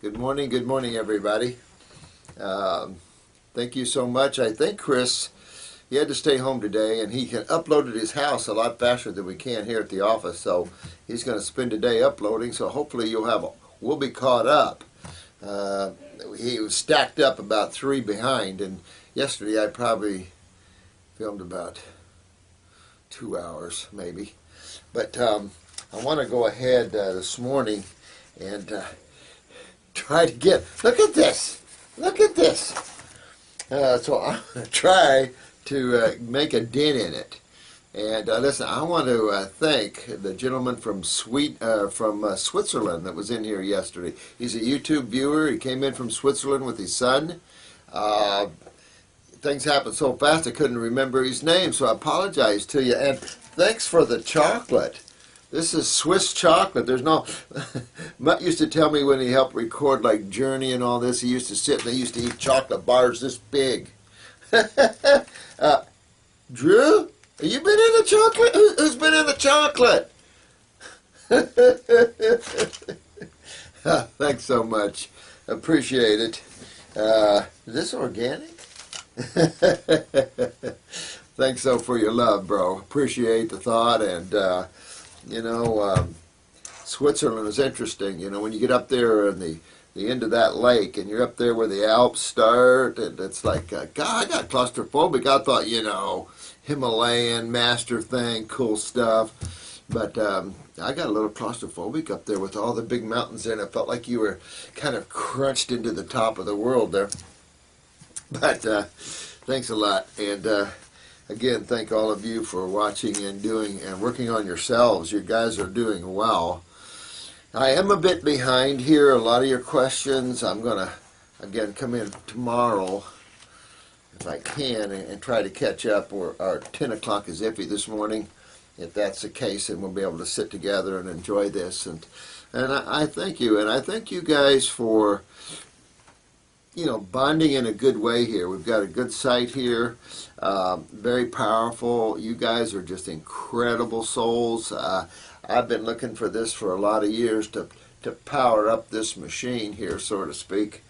Good morning, everybody. Thank you so much. I think Chris, he had to stay home today, and he can uploaded his house a lot faster than we can here at the office. So he's going to spend the day uploading. So hopefully we'll be caught up. Uh, he was stacked up about 3 behind, and yesterday I probably filmed about 2 hours maybe. But I want to go ahead this morning and try to get. Look at this. Look at this. So I'm going to try to make a dent in it. And listen, I want to thank the gentleman from Switzerland that was in here yesterday. He's a YouTube viewer. He came in from Switzerland with his son. Uh, Things happened so fast I couldn't remember his name, so I apologize to you. And thanks for the chocolate. This is Swiss chocolate. There's no. Mutt used to tell me when he helped record like Journey and all this, he used to sit and they used to eat chocolate bars this big. Drew, have you been in the chocolate? Who's been in the chocolate? Thanks so much. Appreciate it. Is this organic? Thanks so for your love, bro. Appreciate the thought. And Switzerland is interesting. When you get up there in the end of that lake, and you're up there where the Alps start, and it's like, God, I got claustrophobic. I thought, Himalayan master thing, cool stuff. But I got a little claustrophobic up there with all the big mountains there, and it felt like you were kind of crunched into the top of the world there. But thanks a lot. And again, thank all of you for watching and doing and working on yourselves. You guys are doing well. I am a bit behind here. A lot of your questions. I'm going to, again, come in tomorrow if I can and try to catch up. Our 10 o'clock is iffy this morning. If that's the case, then we'll be able to sit together and enjoy this. And I thank you. And I thank you guys for bonding in a good way here. We've got a good site here, very powerful. You guys are just incredible souls. I've been looking for this for a lot of years to power up this machine here, so to speak.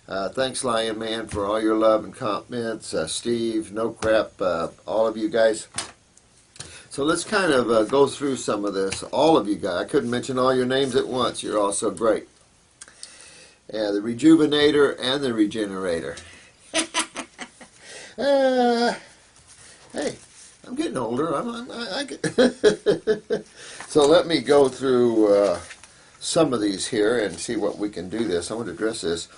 Thanks, Lion Man, for all your love and comments. Steve, No Crap, all of you guys. So let's kind of go through some of this. All of you guys. I couldn't mention all your names at once. You're all so great. The Rejuvenator and the Regenerator. Hey, I'm getting older. So let me go through some of these here and see what we can do this. I want to address this.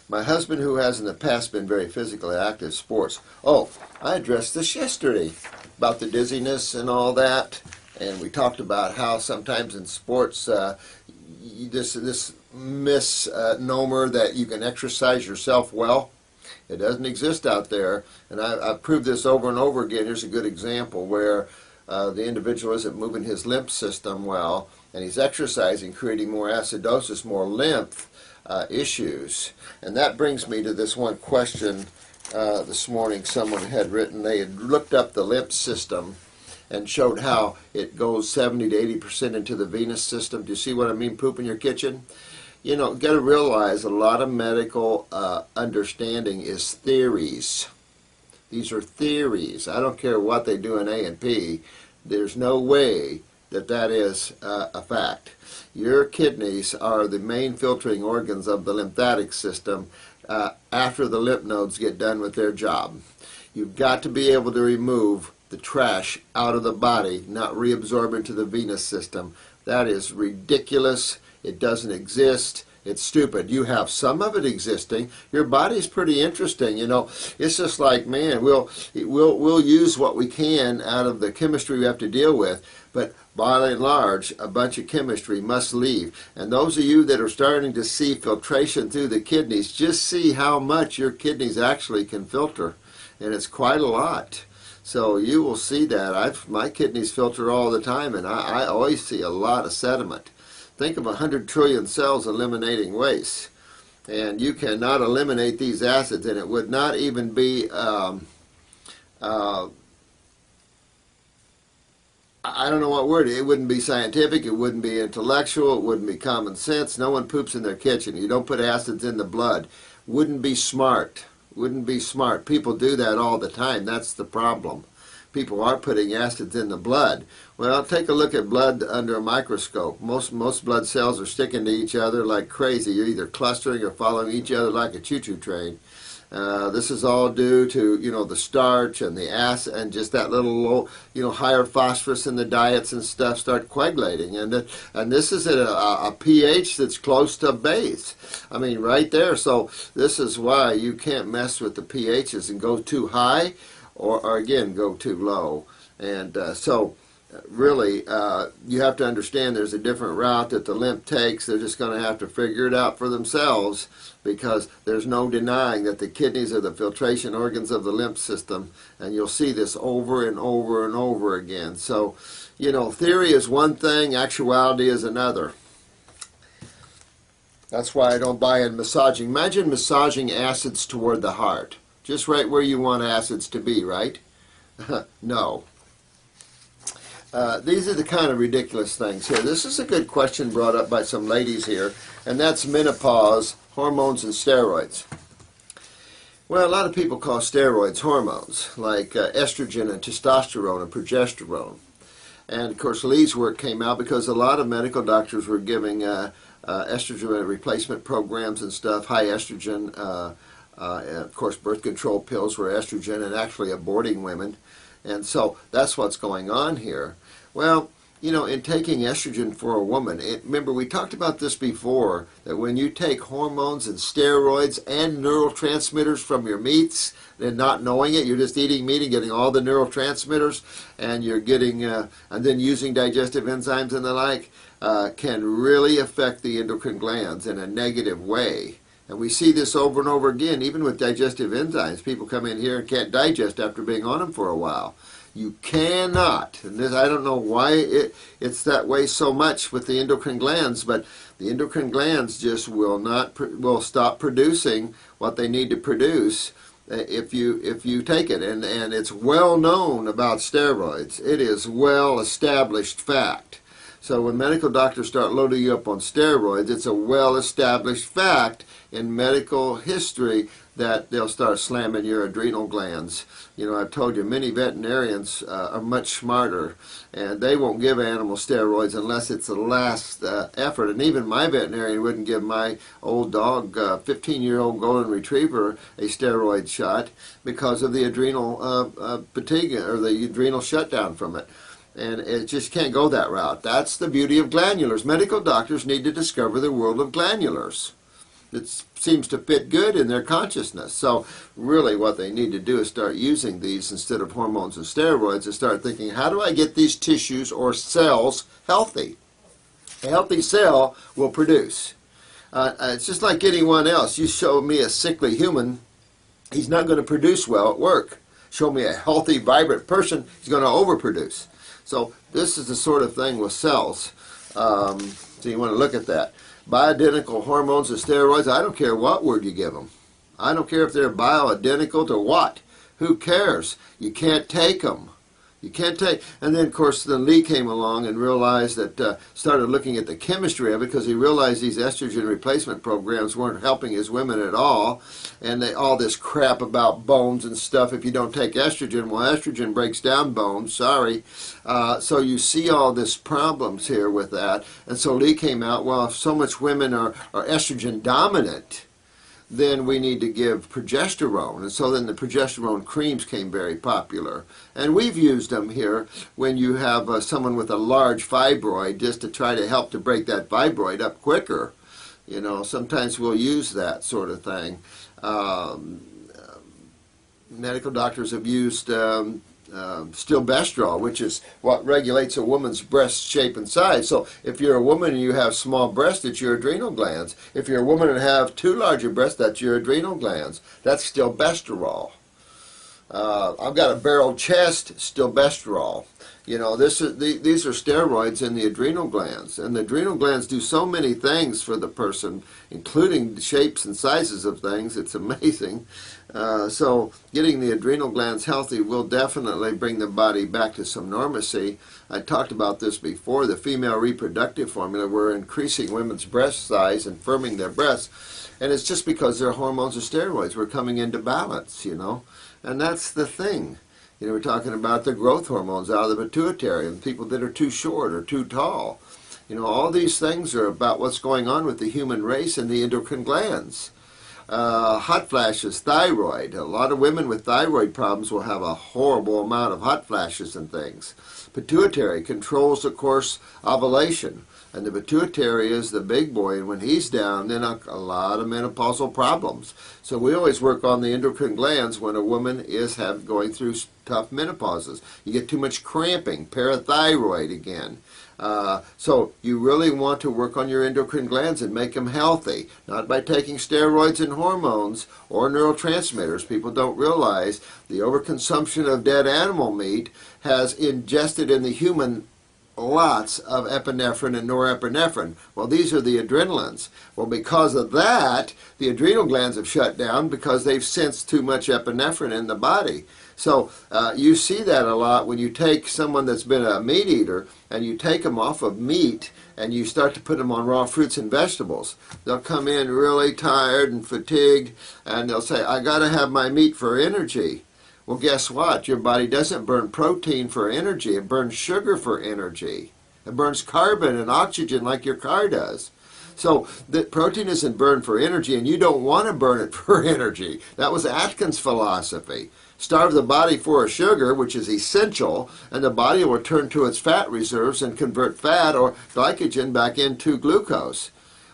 My husband, who has in the past been very physically active, sports. Oh, I addressed this yesterday about the dizziness and all that. And we talked about how sometimes in sports, this misnomer that you can exercise yourself well. It doesn't exist out there, and I've proved this over and over again. Here's a good example where the individual isn't moving his lymph system well, and he's exercising, creating more acidosis, more lymph issues. And that brings me to this one question this morning someone had written. They had looked up the lymph system and showed how it goes 70 to 80% into the venous system. Do you see what I mean, poop in your kitchen? Got to realize a lot of medical understanding is theories. These are theories. I don't care what they do in A&P. There's no way that is a fact. Your kidneys are the main filtering organs of the lymphatic system after the lymph nodes get done with their job. You've got to be able to remove the trash out of the body, not reabsorb into the venous system. That is ridiculous. It doesn't exist. It's stupid. You have some of it existing. Your body's pretty interesting. It's just like, man, we'll use what we can out of the chemistry we have to deal with, but by and large, a bunch of chemistry must leave. And those of you that are starting to see filtration through the kidneys, just see how much your kidneys actually can filter, and it's quite a lot. So you will see that. My kidneys filter all the time, and I always see a lot of sediment. Think of 100 trillion cells eliminating waste. And you cannot eliminate these acids, and it would not even be I don't know what word. It wouldn't be scientific. It wouldn't be intellectual. It wouldn't be common sense. No one poops in their kitchen. You don't put acids in the blood. Wouldn't be smart. Wouldn't be smart. People do that all the time. That's the problem. People are putting acids in the blood. Well, take a look at blood under a microscope. Most blood cells are sticking to each other like crazy. You're either clustering or following each other like a choo-choo train. This is all due to, the starch and the acid and just that little low, higher phosphorus in the diets and stuff start coagulating. And this is at a pH that's close to base. I mean, right there. So this is why you can't mess with the pHs and go too high or again, go too low. And really, you have to understand there's a different route that the lymph takes. They're just going to have to figure it out for themselves, because there's no denying that the kidneys are the filtration organs of the lymph system, and you'll see this over and over and over again. So, theory is one thing, actuality is another. That's why I don't buy in massaging. Imagine massaging acids toward the heart, just right where you want acids to be, right? No. These are the kind of ridiculous things here. This is a good question brought up by some ladies here, and that's menopause, hormones, and steroids. Well, a lot of people call steroids hormones, like estrogen and testosterone and progesterone. And, of course, Lee's work came out because a lot of medical doctors were giving estrogen replacement programs and stuff, high estrogen. And of course, birth control pills were estrogen and actually aborting women. And so that's what's going on here. Well, in taking estrogen for a woman, remember we talked about this before, that when you take hormones and steroids and neurotransmitters from your meats, and not knowing it, you're just eating meat and getting all the neurotransmitters, and you're getting, and then using digestive enzymes and the like, can really affect the endocrine glands in a negative way. And we see this over and over again, even with digestive enzymes. People come in here and can't digest after being on them for a while. You cannot, and this, I don't know why it's that way so much with the endocrine glands, but the endocrine glands just will stop producing what they need to produce if you take it. And it's well known about steroids. It is well established fact. So when medical doctors start loading you up on steroids, it's a well-established fact in medical history that they'll start slamming your adrenal glands. I've told you, many veterinarians are much smarter, and they won't give animal steroids unless it's the last effort. And even my veterinarian wouldn't give my old dog, 15-year-old golden retriever, a steroid shot because of the adrenal fatigue or the adrenal shutdown from it. And it just can't go that route. That's the beauty of glandulars. Medical doctors need to discover the world of glandulars. It seems to fit good in their consciousness. So really what they need to do is start using these instead of hormones and steroids, and start thinking, how do I get these tissues or cells healthy? A healthy cell will produce. It's just like anyone else. You show me a sickly human, he's not going to produce well at work. Show me a healthy, vibrant person, he's going to overproduce. So this is the sort of thing with cells. So you want to look at that. Bioidentical hormones and steroids, I don't care what word you give them. I don't care if they're bioidentical to what. Who cares? You can't take them. You can't take. And then, of course, then Lee came along and realized that, started looking at the chemistry of it, because he realized these estrogen replacement programs weren't helping his women at all. And all this crap about bones and stuff, if you don't take estrogen, well, estrogen breaks down bones, sorry. So you see all this problems here with that. And so Lee came out, well, if so much women are estrogen dominant, then we need to give progesterone. And so then the progesterone creams came very popular. And we've used them here when you have someone with a large fibroid, just to try to help to break that fibroid up quicker. Sometimes we'll use that sort of thing. Medical doctors have used stilbestrol, which is what regulates a woman's breast shape and size. So if you're a woman and you have small breasts, it's your adrenal glands. If you're a woman and have too large a breast, that's your adrenal glands. That's stilbestrol. I've got a barrel chest, stilbestrol. You know, these are steroids in the adrenal glands, and the adrenal glands do so many things for the person, including the shapes and sizes of things. It's amazing. So getting the adrenal glands healthy will definitely bring the body back to some normalcy. I talked about this before. The female reproductive formula, we're increasing women's breast size and firming their breasts, and it's just because their hormones or steroids were coming into balance, you know. And that's the thing. You know, we're talking about the growth hormones out of the pituitary and people that are too short or too tall. You know, all these things are about what's going on with the human race and the endocrine glands. Hot flashes, thyroid. A lot of women with thyroid problems will have a horrible amount of hot flashes and things. Pituitary controls, of course, ovulation. And the pituitary is the big boy, and when he's down, then a lot of menopausal problems. So we always work on the endocrine glands when a woman is going through tough menopauses. You get too much cramping, parathyroid again. So you really want to work on your endocrine glands and make them healthy, not by taking steroids and hormones or neurotransmitters. People don't realize the overconsumption of dead animal meat has ingested in the human lots of epinephrine and norepinephrine. Well, these are the adrenalins. Well, because of that, the adrenal glands have shut down because they've sensed too much epinephrine in the body. So you see that a lot when you take someone that's been a meat eater and you take them off of meat and you start to put them on raw fruits and vegetables. They'll come in really tired and fatigued, and they'll say, I got to have my meat for energy. Well, guess what? Your body doesn't burn protein for energy. It burns sugar for energy. It burns carbon and oxygen like your car does. So the protein isn't burned for energy, and you don't want to burn it for energy. That was Atkins' philosophy. Starve the body for a sugar, which is essential, and the body will return to its fat reserves and convert fat or glycogen back into glucose.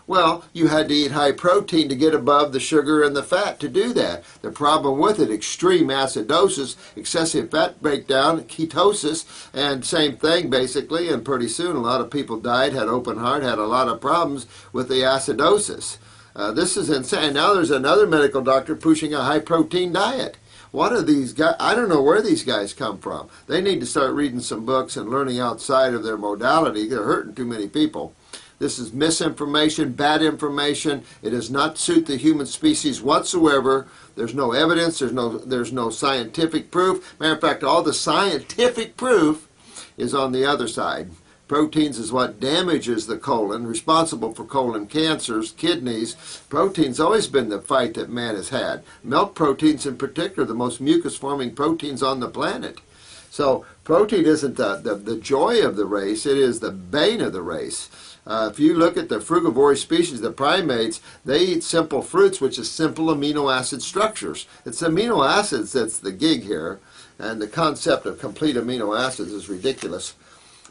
Well, you had to eat high protein to get above the sugar and the fat to do that. The problem with it, extreme acidosis, excessive fat breakdown, ketosis, and same thing basically, and pretty soon a lot of people died, had open heart, had a lot of problems with the acidosis. This is insane. Now there's another medical doctor pushing a high protein diet. What are these guys? I don't know where these guys come from. They need to start reading some books and learning outside of their modality. They're hurting too many people. This is misinformation, bad information. It does not suit the human species whatsoever. There's no evidence. There's no scientific proof. Matter of fact, all the scientific proof is on the other side. Proteins is what damages the colon, responsible for colon cancers, kidneys. Protein's always been the fight that man has had. Milk proteins in particular, the most mucus-forming proteins on the planet. So protein isn't the joy of the race, it is the bane of the race. If you look at the frugivorous species, the primates, they eat simple fruits, which is simple amino acid structures. It's amino acids that's the gig here, and the concept of complete amino acids is ridiculous.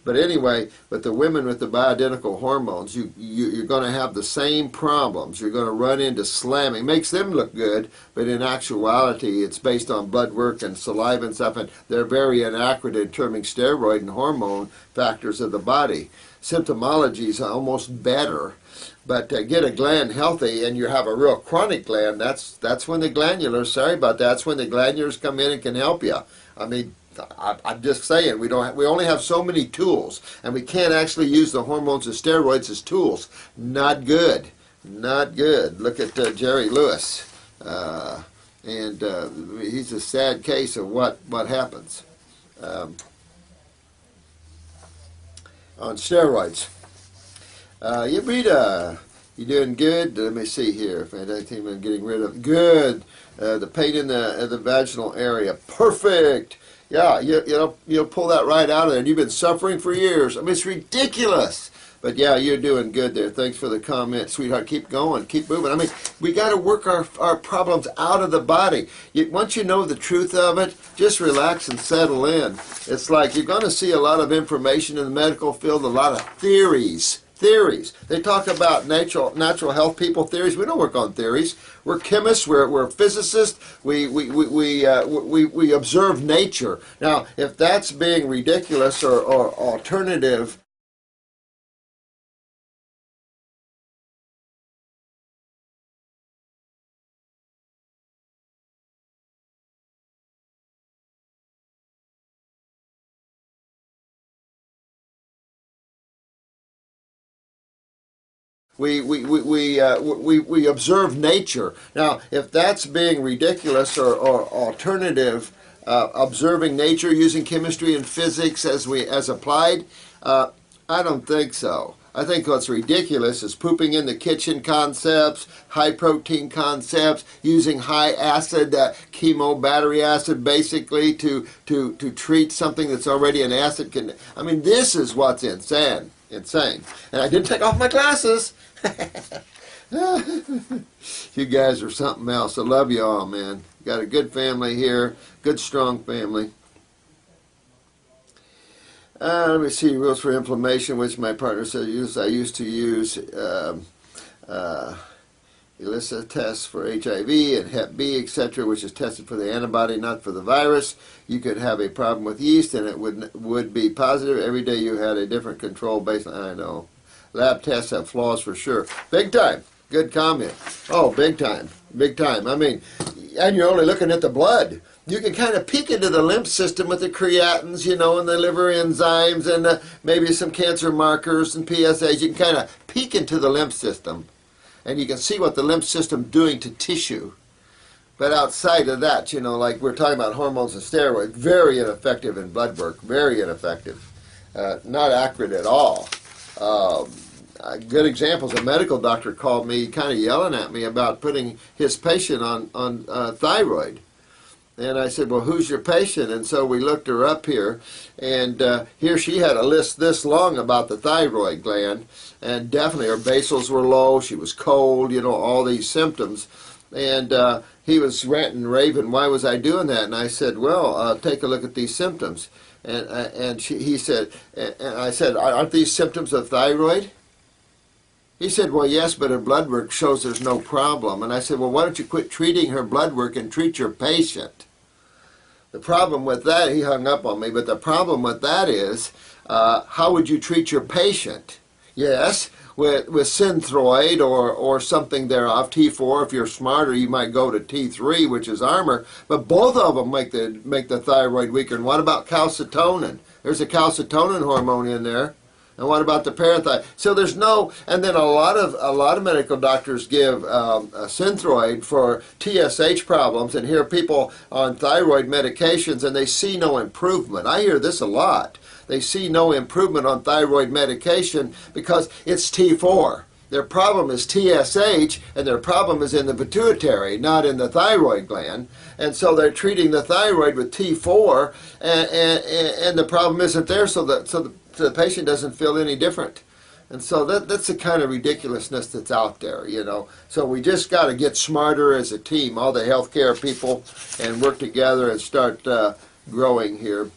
But anyway, with the women with the bioidentical hormones, you're going to have the same problems. You're going to run into slamming. It makes them look good, but in actuality, it's based on blood work and saliva and stuff, and they're very inaccurate in determining steroid and hormone factors of the body. Symptomology is almost better, but get a gland healthy and you have a real chronic gland, that's when the glandulars, sorry about that, that's when the glandulars come in and can help you. I mean, I'm just saying, we only have so many tools, and we can't actually use the hormones and steroids as tools. Not good. Not good. Look at Jerry Lewis. And he's a sad case of what happens on steroids. You read, you doing good? Let me see here. If anything I'm getting rid of. Good. The pain in the vaginal area. Perfect. Yeah, you'll pull that right out of there. And you've been suffering for years. I mean, it's ridiculous. But yeah, you're doing good there. Thanks for the comment, sweetheart. Keep going. Keep moving. I mean, we got to work our problems out of the body. Once you know the truth of it, just relax and settle in. It's like you're going to see a lot of information in the medical field, a lot of theories. They talk about natural health people theories. We don't work on theories. We're chemists. We're physicists. We observe nature. Now, if that's being ridiculous or alternative We observe nature. Now, if that's being ridiculous or alternative, observing nature using chemistry and physics as applied, I don't think so. I think what's ridiculous is pooping in the kitchen concepts, high protein concepts, using high acid chemo battery acid basically to treat something that's already an acid. I mean, this is what's insane. And I didn't take off my glasses. You guys are something else. I love you all, man. Got a good family here, good strong family. Let me see, rules for inflammation, which my partner said I used to use ELISA tests for HIV and Hep B, etc., which is tested for the antibody, not for the virus. You could have a problem with yeast, and it would be positive. Every day you had a different control baseline. I know. Lab tests have flaws for sure. Big time. Good comment. Oh, big time. Big time. I mean, and you're only looking at the blood. You can kind of peek into the lymph system with the creatins, you know, and the liver enzymes and maybe some cancer markers and PSAs. You can kind of peek into the lymph system, and you can see what the lymph system doing to tissue. But outside of that, you know, like we're talking about hormones and steroids, very ineffective in blood work, very ineffective. Not accurate at all. Good examples, a medical doctor called me kind of yelling at me about putting his patient on thyroid. And I said, well, who's your patient? And so we looked her up here, and here she had a list this long about the thyroid gland, and definitely her basals were low, she was cold, you know, all these symptoms. And he was ranting and raving, why was I doing that? And I said, well, take a look at these symptoms. And he said, and I said, aren't these symptoms of thyroid? He said, well, yes, but her blood work shows there's no problem. And I said, well, why don't you quit treating her blood work and treat your patient? The problem with that, he hung up on me, but the problem with that is, how would you treat your patient? Yes, with Synthroid or something thereof, T4. If you're smarter, you might go to T3, which is Armour, but both of them make the thyroid weaker. And what about calcitonin? There's a calcitonin hormone in there. And what about the parathyroid? So there's no, and then a lot of medical doctors give Synthroid for TSH problems, and hear people on thyroid medications, and they see no improvement. I hear this a lot. They see no improvement on thyroid medication because it's T4. Their problem is TSH, and their problem is in the pituitary, not in the thyroid gland. And so they're treating the thyroid with T4, and the problem isn't there, so the patient doesn't feel any different. And so that's the kind of ridiculousness that's out there, you know. So we just got to get smarter as a team, all the healthcare people, and work together and start growing here.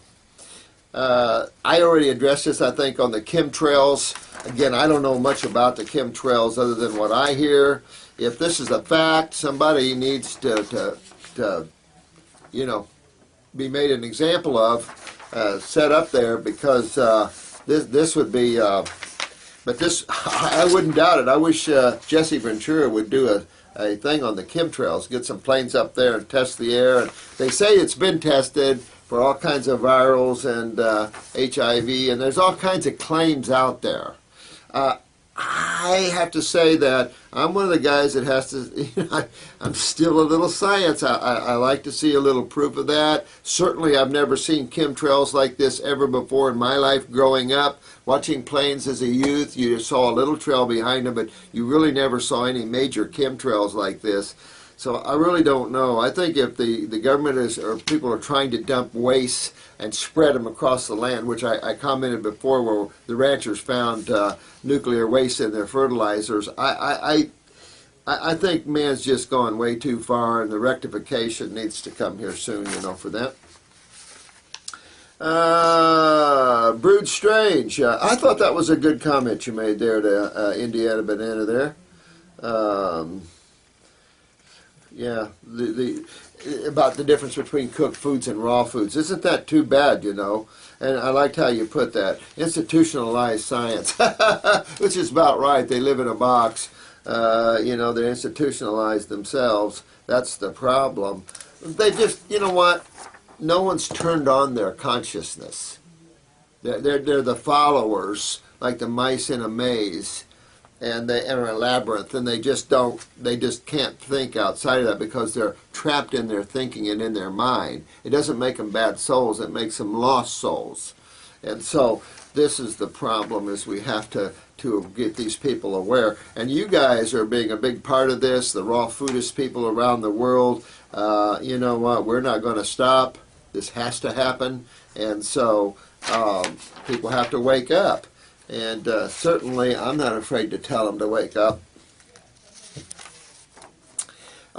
I already addressed this, I think, on the chemtrails. Again, I don't know much about the chemtrails other than what I hear. If this is a fact, somebody needs to you know, be made an example of, set up there, because this would be, but this, I wouldn't doubt it. I wish Jesse Ventura would do a thing on the chemtrails, get some planes up there and test the air. And they say it's been tested for all kinds of virals and HIV, and there's all kinds of claims out there. I have to say that I'm one of the guys that has to, you know, I'm still a little science. I like to see a little proof of that. Certainly I've never seen chemtrails like this ever before in my life growing up. Watching planes as a youth, you saw a little trail behind them, but you really never saw any major chemtrails like this. So I really don't know. I think if the government or people are trying to dump waste and spread them across the land, which I commented before, where the ranchers found nuclear waste in their fertilizers, I think man's just gone way too far, and the rectification needs to come here soon, you know, for that. Brood Strange. I thought that was a good comment you made there to Indiana Banana there. Yeah, about the difference between cooked foods and raw foods. Isn't that too bad, you know? And I liked how you put that. Institutionalized science, which is about right. They live in a box. You know, they're institutionalized themselves. That's the problem. They just, you know what? No one's turned on their consciousness. They're the followers, like the mice in a maze. and they are a labyrinth, and they just can't think outside of that because they're trapped in their thinking and in their mind. It doesn't make them bad souls, it makes them lost souls. And so this is the problem, is we have to get these people aware. And you guys are being a big part of this, the raw foodist people around the world. You know what, we're not going to stop. This has to happen. And so people have to wake up. And certainly I'm not afraid to tell them to wake up.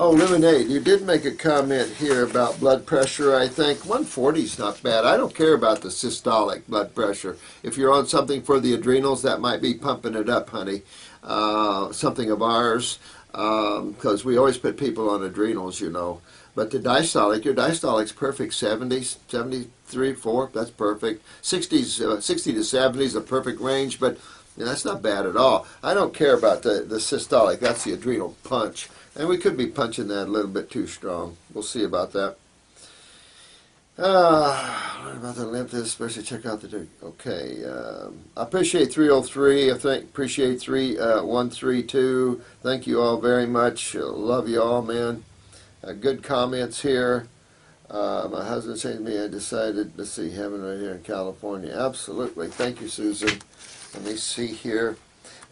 Oh, Lemonade, you did make a comment here about blood pressure, I think. 140 is not bad. I don't care about the systolic blood pressure. If you're on something for the adrenals, that might be pumping it up, honey. Something of ours, because we always put people on adrenals, you know. But the diastolic, your diastolic's perfect. 70s, 73, 4, that's perfect. 60s, 60 to 70 is a perfect range, but that's not bad at all. I don't care about the systolic. That's the adrenal punch. And we could be punching that a little bit too strong. We'll see about that. Learn about the lymph, especially check out the... Okay. I appreciate 303. I appreciate 132. Thank you all very much. Love you all, man. Good comments here. My husband said to me, I decided, let's see, heaven right here in California. Absolutely. Thank you, Susan. Let me see here.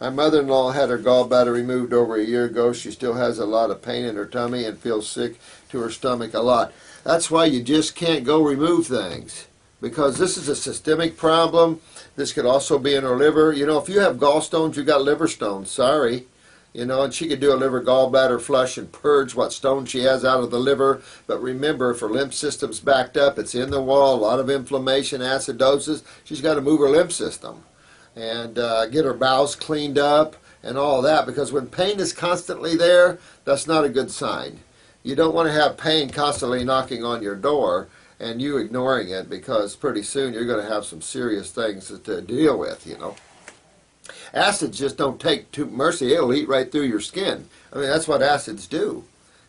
My mother-in-law had her gallbladder removed over a year ago. She still has a lot of pain in her tummy and feels sick to her stomach a lot. That's why you just can't go remove things, because this is a systemic problem. This could also be in her liver. You know, if you have gallstones, you got liver stones. Sorry. You know, and she could do a liver gallbladder flush and purge what stone she has out of the liver. But remember, if her lymph system's backed up, it's in the wall, a lot of inflammation, acidosis, she's got to move her lymph system and get her bowels cleaned up and all that, because when pain is constantly there, that's not a good sign. You don't want to have pain constantly knocking on your door and you ignoring it, because pretty soon you're going to have some serious things to deal with, you know. Acids just don't take too mercy. It'll eat right through your skin. I mean, that's what acids do.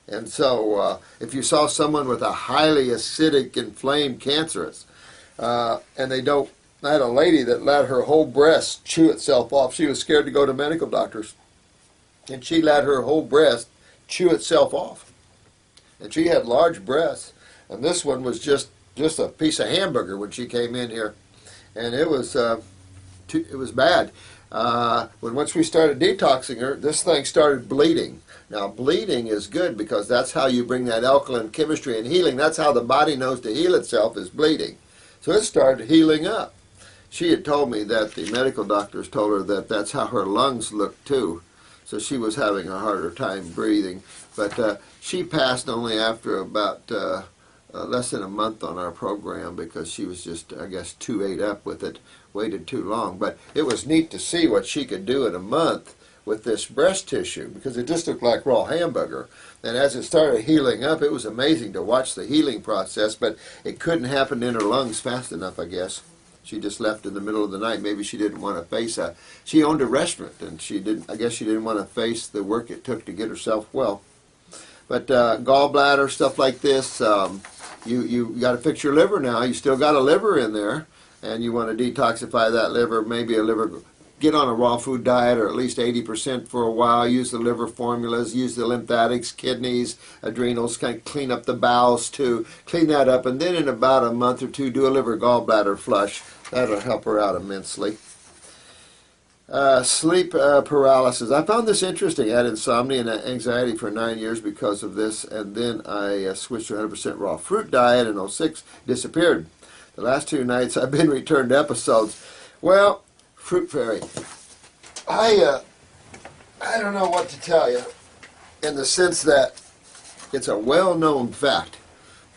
And so if you saw someone with a highly acidic, inflamed, cancerous, and they don't... I had a lady that let her whole breast chew itself off. She was scared to go to medical doctors. And she let her whole breast chew itself off. And she had large breasts. And this one was just a piece of hamburger when she came in here. And it was bad. Once we started detoxing her, this thing started bleeding. Now, bleeding is good, because that's how you bring that alkaline chemistry and healing. That's how the body knows to heal itself, is bleeding. So it started healing up. She had told me that the medical doctors told her that that's how her lungs looked too. So she was having a harder time breathing. But she passed only after about less than a month on our program, because she was just, I guess, too ate up with it, waited too long. But it was neat to see what she could do in a month with this breast tissue, because it just looked like raw hamburger. And as it started healing up, it was amazing to watch the healing process, but it couldn't happen in her lungs fast enough, I guess. She just left in the middle of the night. Maybe she didn't want to face she owned a restaurant, and I guess she didn't want to face the work it took to get herself well. But gallbladder, stuff like this, you got to fix your liver now. You still got a liver in there, and you want to detoxify that liver, maybe get on a raw food diet, or at least 80% for a while. Use the liver formulas, use the lymphatics, kidneys, adrenals, kind of clean up the bowels too. Clean that up, and then in about a month or two, do a liver gallbladder flush. That'll help her out immensely. Sleep paralysis. I found this interesting. I had insomnia and anxiety for 9 years because of this, and then I switched to 100% raw fruit diet in '06. Disappeared. The last 2 nights I've been returned episodes. Well, Fruit Fairy, I don't know what to tell you, in the sense that it's a well-known fact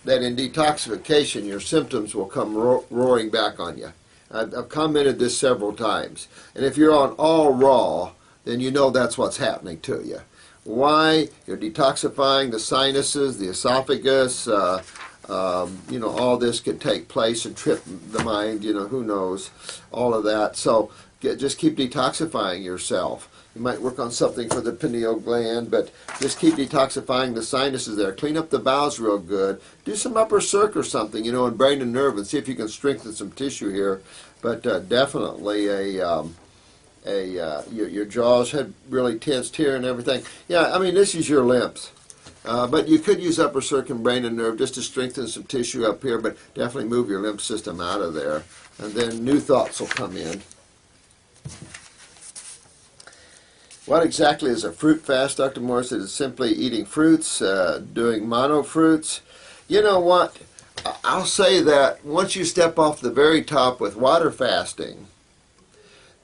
that in detoxification your symptoms will come roaring back on you. I've commented this several times. And if you're on all raw, then you know that's what's happening to you. Why? You're detoxifying the sinuses, the esophagus, all this could take place and trip the mind, who knows, all of that. So just keep detoxifying yourself. You might work on something for the pineal gland, but just keep detoxifying the sinuses there. Clean up the bowels real good. Do some upper circ or something, in brain and nerve, and see if you can strengthen some tissue here. But definitely your jaws had really tensed here and everything. Yeah, I mean, this is your limbs. But you could use upper circumbraining nerve just to strengthen some tissue up here, but definitely move your lymph system out of there. And then new thoughts will come in. What exactly is a fruit fast, Dr. Morris? It is simply eating fruits, doing mono fruits. You know what? I'll say that once you step off the very top with water fasting,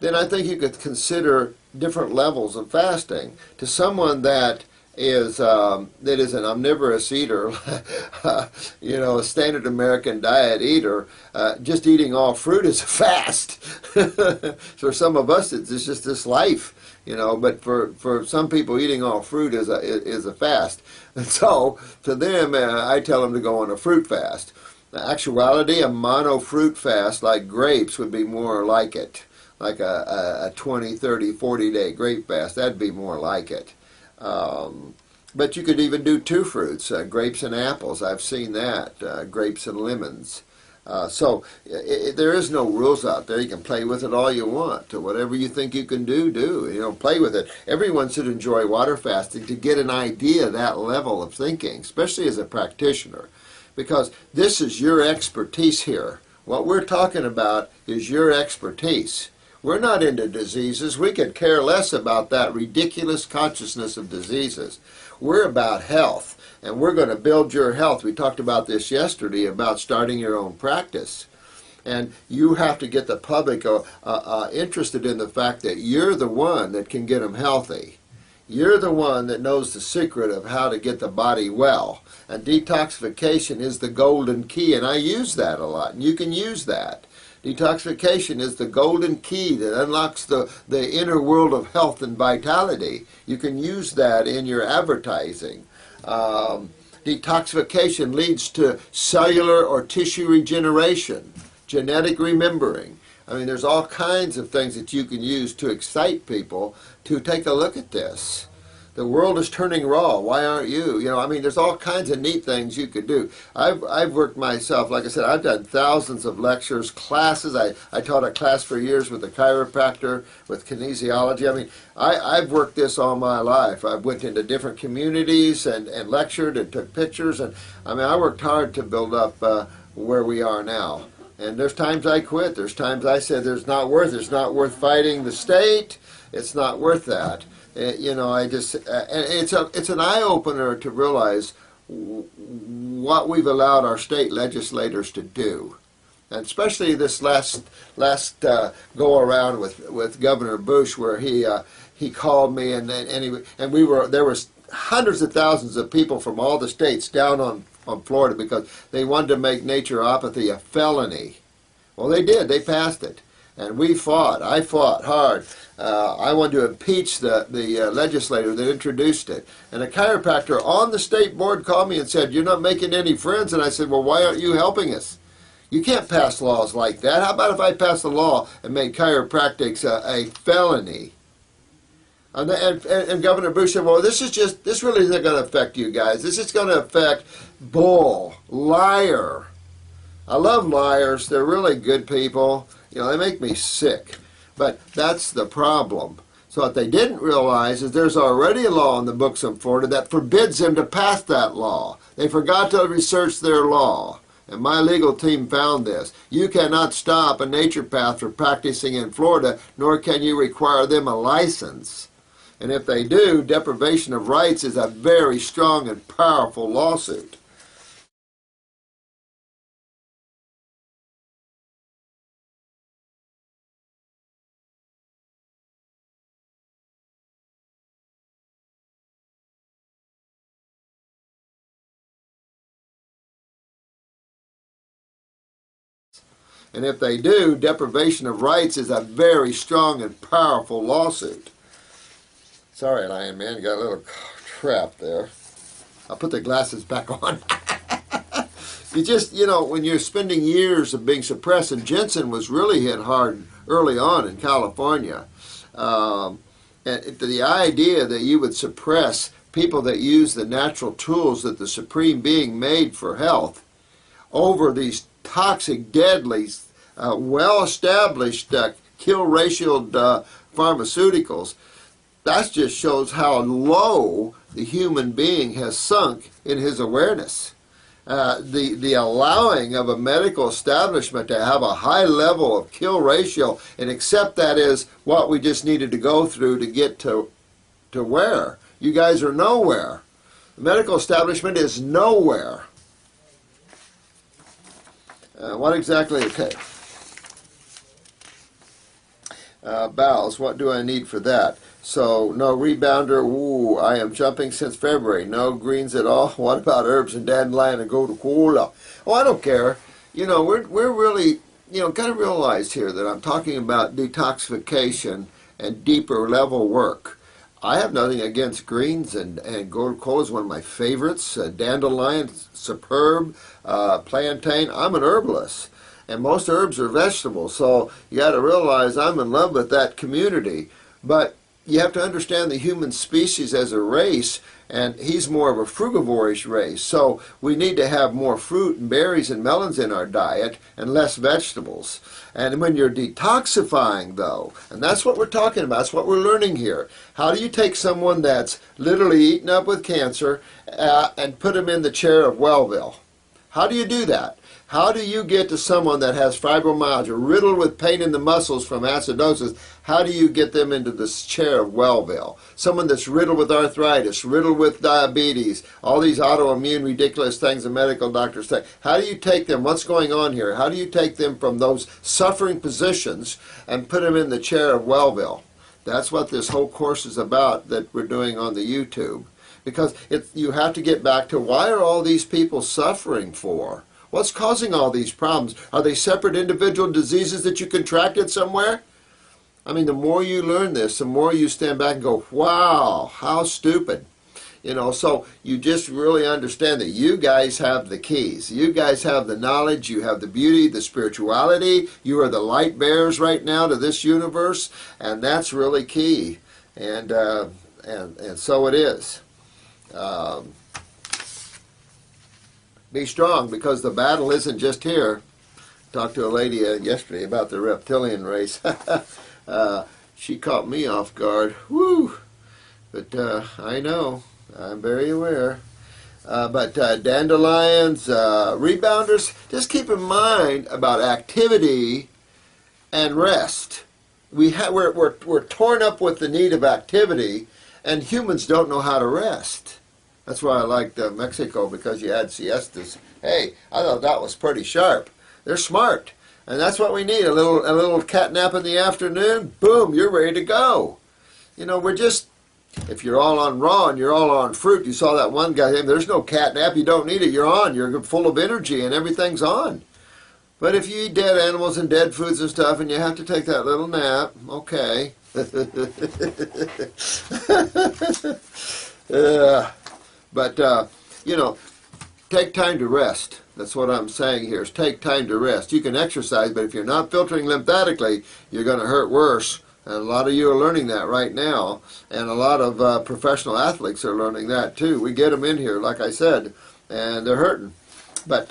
then I think you could consider different levels of fasting. To someone that is an omnivorous eater, a standard American diet eater, just eating all fruit is a fast. For some of us, it's just this life. But for some people, eating all fruit is a fast. And so, to them, I tell them to go on a fruit fast. In actuality, a mono fruit fast like grapes would be more like it. Like a 20, 30, 40-day grape fast, that'd be more like it. But you could even do two fruits, grapes and apples. I've seen that, grapes and lemons. So there is no rules out there. You can play with it all you want. Whatever you think you can do. Play with it. Everyone should enjoy water fasting to get an idea of that level of thinking, especially as a practitioner, because this is your expertise here. What we're talking about is your expertise. We're not into diseases. We could care less about that ridiculous consciousness of diseases. We're about health. And we're going to build your health. We talked about this yesterday, about starting your own practice. And you have to get the public interested in the fact that you're the one that can get them healthy. You're the one that knows the secret of how to get the body well. And detoxification is the golden key, and I use that a lot, and you can use that. Detoxification is the golden key that unlocks the inner world of health and vitality. You can use that in your advertising. Detoxification leads to cellular or tissue regeneration, genetic remembering. I mean, there's all kinds of things that you can use to excite people to take a look at this. The world is turning raw. Why aren't you? There's all kinds of neat things you could do. I've worked myself, like I said, I've done thousands of lectures, classes. I taught a class for years with a chiropractor, with kinesiology. I've worked this all my life. I went into different communities and lectured and took pictures. And I worked hard to build up where we are now. And there's times I quit. There's times I said it's not worth fighting the state. It's not worth that. It's an eye-opener to realize what we've allowed our state legislators to do, and especially this last go around with Governor Bush, where he called me and there was hundreds of thousands of people from all the states down on Florida because they wanted to make naturopathy a felony. Well, they did. They passed it. And we fought. I fought hard. I wanted to impeach the legislator that introduced it. And a chiropractor on the state board called me and said, "You're not making any friends." And I said, "Well, why aren't you helping us? You can't pass laws like that. How about if I pass a law and made chiropractics a felony?" And Governor Bush said, "Well, this really isn't going to affect you guys. This is going to affect bull, liar." I love liars. They're really good people. They make me sick. But that's the problem. So what they didn't realize is there's already a law in the books in Florida that forbids them to pass that law. They forgot to research their law. And my legal team found this. You cannot stop a naturopath from practicing in Florida, nor can you require them a license. And if they do, deprivation of rights is a very strong and powerful lawsuit. And if they do, deprivation of rights is a very strong and powerful lawsuit. Sorry, Lion Man, you got a little trap there. I'll put the glasses back on. When you're spending years of being suppressed, and ginseng was really hit hard early on in California, and the idea that you would suppress people that use the natural tools that the Supreme Being made for health over these toxic, deadly, well-established, kill-ratioed pharmaceuticals. That just shows how low the human being has sunk in his awareness. The allowing of a medical establishment to have a high level of kill ratio and accept that is what we just needed to go through to get to where? You guys are nowhere. The medical establishment is nowhere. What exactly? Okay. Bowels, what do I need for that? So, no rebounder. Ooh, I am jumping since February. No greens at all. What about herbs and dandelion and gotu kola? Oh, I don't care. You know, we're really, got to realize here that I'm talking about detoxification and deeper level work. I have nothing against greens, and gotu kola is one of my favorites. Dandelion, superb. Plantain. I'm an herbalist. And most herbs are vegetables, so you got to realize I'm in love with that community. But you have to understand the human species as a race, and he's more of a frugivorish race. So we need to have more fruit and berries and melons in our diet and less vegetables. And when you're detoxifying, though, and that's what we're talking about, that's what we're learning here. How do you take someone that's literally eaten up with cancer and put them in the chair of Wellville? How do you do that? How do you get to someone that has fibromyalgia, riddled with pain in the muscles from acidosis? How do you get them into this chair of Wellville? Someone that's riddled with arthritis, riddled with diabetes, all these autoimmune ridiculous things the medical doctors say. How do you take them? What's going on here? How do you take them from those suffering positions and put them in the chair of Wellville? That's what this whole course is about that we're doing on the YouTube. Because you have to get back to, why are all these people suffering for? What's causing all these problems? Are they separate individual diseases that you contracted somewhere? I mean, the more you learn this, the more you stand back and go, wow, how stupid. So you just really understand that you guys have the keys. You guys have the knowledge, you have the beauty, the spirituality. You are the light bearers right now to this universe, and that's really key. And so it is. Be strong, because the battle isn't just here. Talked to a lady yesterday about the reptilian race. She caught me off guard. Woo! But I know. I'm very aware. But dandelions, rebounders, just keep in mind about activity and rest. We're torn up with the need of activity, and humans don't know how to rest. That's why I liked Mexico, because you had siestas. Hey, I thought that was pretty sharp. They're smart. And that's what we need, a little cat nap in the afternoon. Boom, you're ready to go. We're just, if you're all on raw and you're all on fruit, you saw that one guy, there's no cat nap, you don't need it, you're on. You're full of energy and everything's on. But if you eat dead animals and dead foods and stuff and you have to take that little nap, okay. But take time to rest. That's what I'm saying here, is take time to rest. You can exercise, but if you're not filtering lymphatically, you're going to hurt worse. And a lot of you are learning that right now. And a lot of professional athletes are learning that too. We get them in here, like I said, and they're hurting. But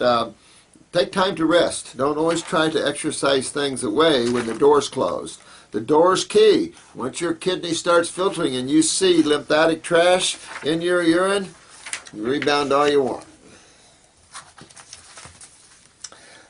take time to rest. Don't always try to exercise things away when the door's closed. The door's key. Once your kidney starts filtering and you see lymphatic trash in your urine, you rebound all you want.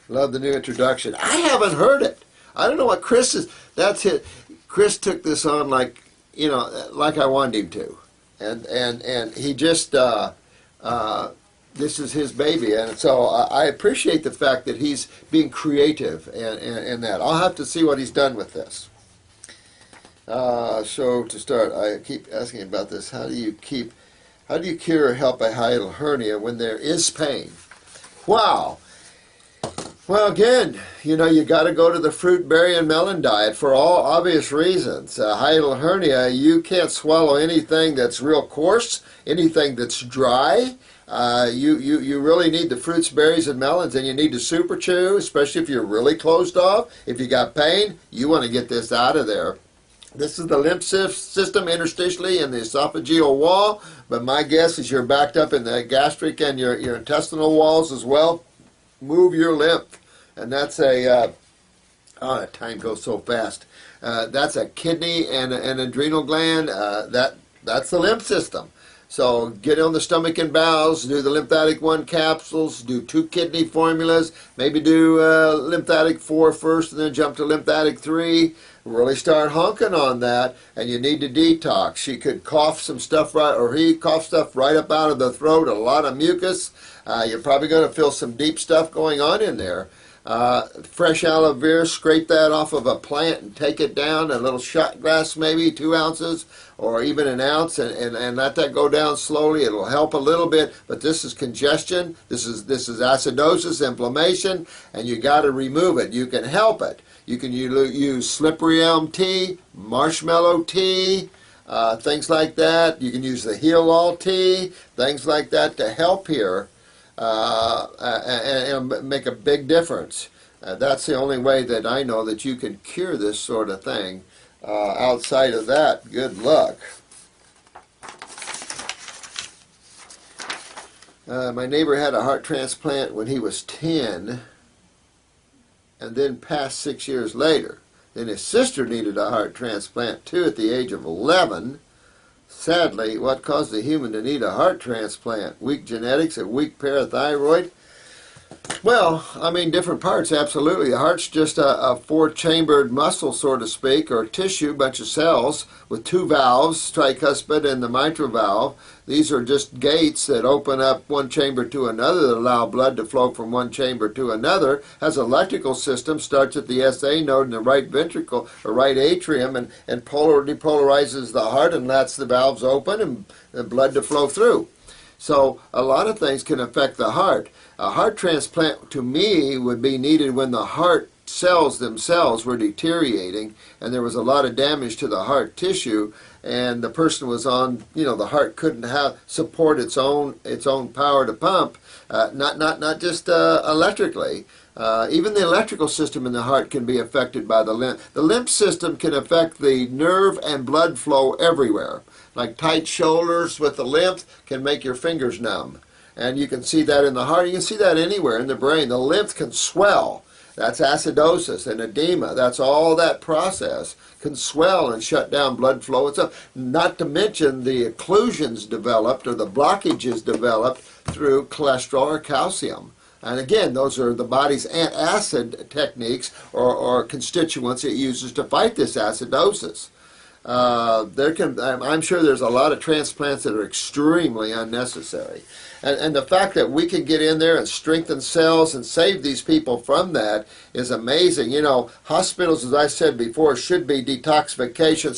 Love the new introduction. I haven't heard it. I don't know what Chris is. That's it. Chris took this on like I wanted him to, and he just this is his baby, and so I appreciate the fact that he's being creative and that. I'll have to see what he's done with this. So to start, I keep asking about this. How do you cure or help a hiatal hernia when there is pain? Wow. Well, again, you got to go to the fruit, berry, and melon diet for all obvious reasons. Hiatal hernia, you can't swallow anything that's real coarse, anything that's dry. You really need the fruits, berries, and melons, and you need to super chew, especially if you're really closed off. If you got pain, you want to get this out of there. This is the lymph system interstitially in the esophageal wall, but my guess is you're backed up in the gastric and your intestinal walls as well. Move your lymph, and that's a Oh, time goes so fast. That's a kidney and an adrenal gland. That's the lymph system. So get on the stomach and bowels, do the lymphatic 1 capsules, do 2 kidney formulas, maybe do lymphatic 4 first and then jump to lymphatic 3. Really start honking on that, and you need to detox. She could cough some stuff right, or he cough stuff right up out of the throat, a lot of mucus. You're probably going to feel some deep stuff going on in there. Fresh aloe vera, scrape that off of a plant and take it down, a little shot glass maybe, 2 ounces or even an ounce, and let that go down slowly. It'll help a little bit, but this is congestion, this is acidosis, inflammation, and you got to remove it. You can help it. You can use slippery elm tea, marshmallow tea, things like that. You can use the heal all tea, things like that to help here. And make a big difference. That's the only way that I know that you can cure this sort of thing. Outside of that, good luck. My neighbor had a heart transplant when he was 10 and then passed 6 years later. Then his sister needed a heart transplant too at the age of 11. Sadly, what caused a human to need a heart transplant? Weak genetics, a weak parathyroid? Well, I mean, different parts, absolutely. The heart's just a 4-chambered muscle, so to speak, or tissue, bunch of cells with 2 valves, tricuspid and the mitral valve. These are just gates that open up one chamber to another that allow blood to flow from one chamber to another. Has an electrical system, starts at the SA node in the right ventricle or right atrium and depolarizes the heart and lets the valves open and the blood to flow through. So a lot of things can affect the heart. A heart transplant, to me, would be needed when the heart cells themselves were deteriorating and there was a lot of damage to the heart tissue, and the person was on, the heart couldn't support its own power to pump, not just electrically. Even the electrical system in the heart can be affected by the lymph. The lymph system can affect the nerve and blood flow everywhere. Like tight shoulders with the lymph can make your fingers numb. And you can see that in the heart. You can see that anywhere in the brain. The lymph can swell. That's acidosis and edema. That's all that process can swell and shut down blood flow itself. Not to mention the occlusions developed or the blockages developed through cholesterol or calcium. And again, those are the body's antacid techniques or constituents it uses to fight this acidosis. I'm sure there's a lot of transplants that are extremely unnecessary. And the fact that we can get in there and strengthen cells and save these people from that is amazing. Hospitals, as I said before, should be detoxification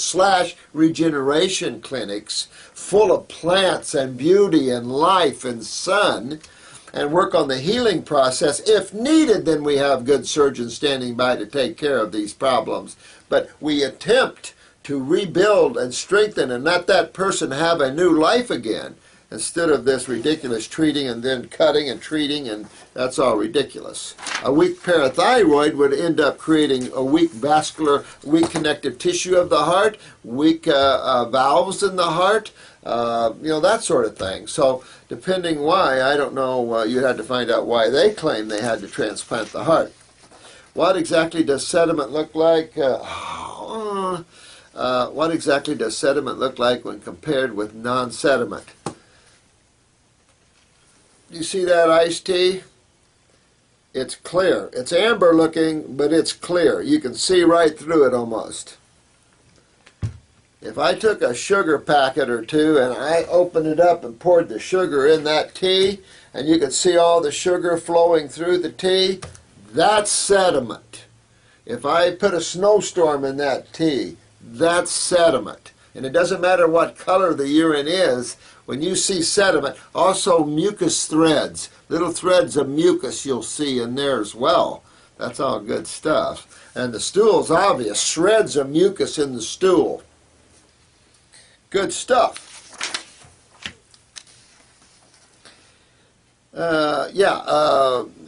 / regeneration clinics full of plants and beauty and life and sun, and work on the healing process. If needed, then we have good surgeons standing by to take care of these problems. But we attempt to rebuild and strengthen and let that person have a new life again, instead of this ridiculous treating and then cutting and treating, and that's all ridiculous. A weak parathyroid would end up creating a weak weak connective tissue of the heart, weak valves in the heart, that sort of thing. So depending why, I don't know, you had to find out why they claim they had to transplant the heart. What exactly does sediment look like? What exactly does sediment look like when compared with non-sediment? You see that iced tea? It's clear. It's amber looking, but it's clear. You can see right through it almost. If I took a sugar packet or two and I opened it up and poured the sugar in that tea, and you could see all the sugar flowing through the tea, that's sediment. If I put a snowstorm in that tea, that's sediment. And it doesn't matter what color the urine is, when you see sediment, also mucus threads, little threads of mucus you'll see in there as well. That's all good stuff. And the stool's obvious, shreds of mucus in the stool. Good stuff.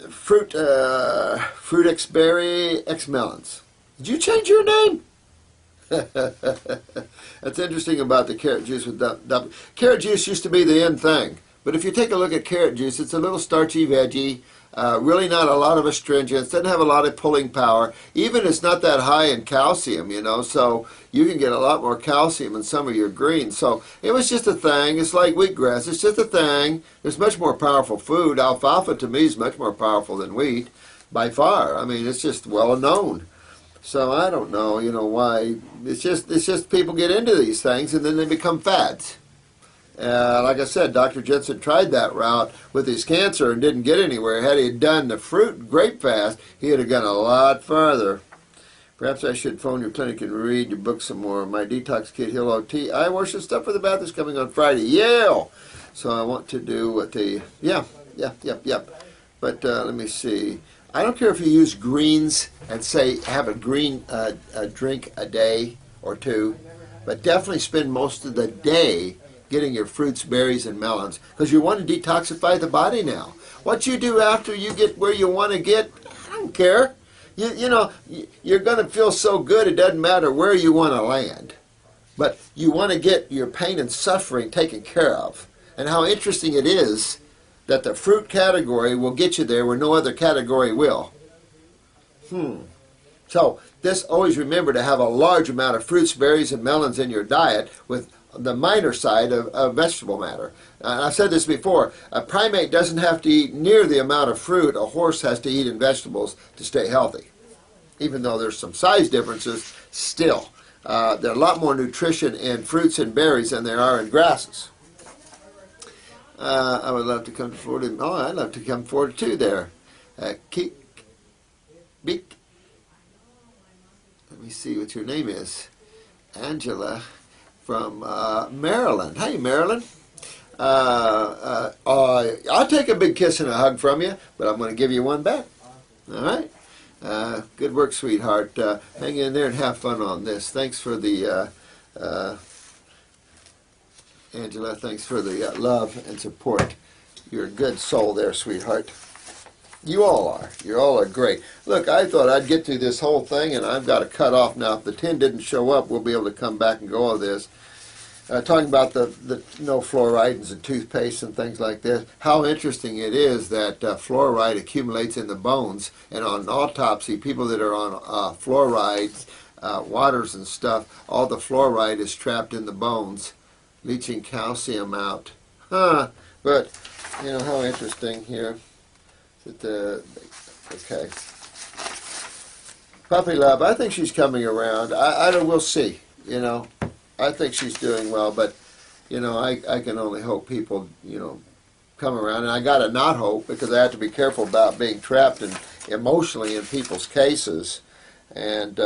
Fruit X berry X melons. Did you change your name? That's interesting about the carrot juice with carrot juice used to be the in thing, but if you take a look at carrot juice, it's a little starchy veggie. Really not a lot of astringents, doesn't have a lot of pulling power. Even it's not that high in calcium, you know, so you can get a lot more calcium in some of your greens. So it was just a thing. It's like wheatgrass. It's just a thing. There's much more powerful food. Alfalfa to me is much more powerful than wheat by far. I mean, it's just well known. So I don't know, you know, why. It's just people get into these things and then they become fads. Like I said, Dr. Jensen tried that route with his cancer and didn't get anywhere. Had he done the fruit grape fast, he'd have gone a lot farther. Perhaps I should phone your clinic and read your book some more. My Detox Kit Hill OT. I wash the stuff for the bath is coming on Friday. Yeah! So I want to do what the... Yep. But let me see. I don't care if you use greens and say have a green drink a day or two, but definitely spend most of the day getting your fruits, berries, and melons, because you want to detoxify the body now. What you do after you get where you want to get, I don't care. You know, you're going to feel so good it doesn't matter where you want to land. But you want to get your pain and suffering taken care of. And how interesting it is that the fruit category will get you there where no other category will. So this, always remember to have a large amount of fruits, berries, and melons in your diet with the minor side of vegetable matter. I've said this before, a primate doesn't have to eat near the amount of fruit a horse has to eat in vegetables to stay healthy. Even though there's some size differences, still. There's a lot more nutrition in fruits and berries than there are in grasses. I would love to come to Florida. Oh, I'd love to come to Florida too there. Beak. Let me see what your name is. Angela from Maryland. Hey, Maryland. I'll take a big kiss and a hug from you, but I'm going to give you one back. All right? Good work, sweetheart. Hang in there and have fun on this. Thanks for the, Angela, thanks for the love and support. You're a good soul there, sweetheart. You all are. You all are great. Look, I thought I'd get through this whole thing, and I've got to cut off now. If the 10 didn't show up, we'll be able to come back and go over this. Talking about the no fluorides and toothpaste and things like this, how interesting it is that fluoride accumulates in the bones. And on autopsy, people that are on fluorides, waters and stuff, all the fluoride is trapped in the bones, leaching calcium out. But, you know, how interesting here. Okay. Puppy Love, I think she's coming around. I don't, we'll see, you know. I think she's doing well, but, you know, I can only hope people, you know, come around. And I got to not hope, because I have to be careful about being trapped emotionally in people's cases, and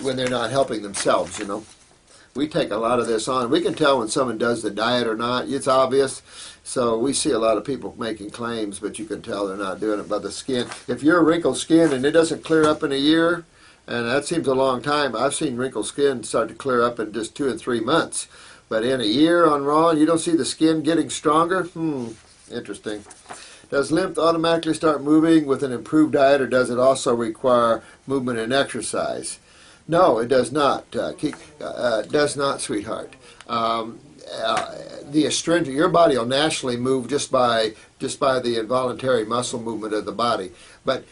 when they're not helping themselves, you know. We take a lot of this on. We can tell when someone does the diet or not. It's obvious. So we see a lot of people making claims, but you can tell they're not doing it by the skin. If you're wrinkled skin and it doesn't clear up in a year, and that seems a long time. I've seen wrinkled skin start to clear up in just 2 and 3 months. But in a year on raw, and you don't see the skin getting stronger? Interesting. Does lymph automatically start moving with an improved diet, or does it also require movement and exercise? No, it does not. Does not, sweetheart. The astringent, your body will naturally move just by the involuntary muscle movement of the body. But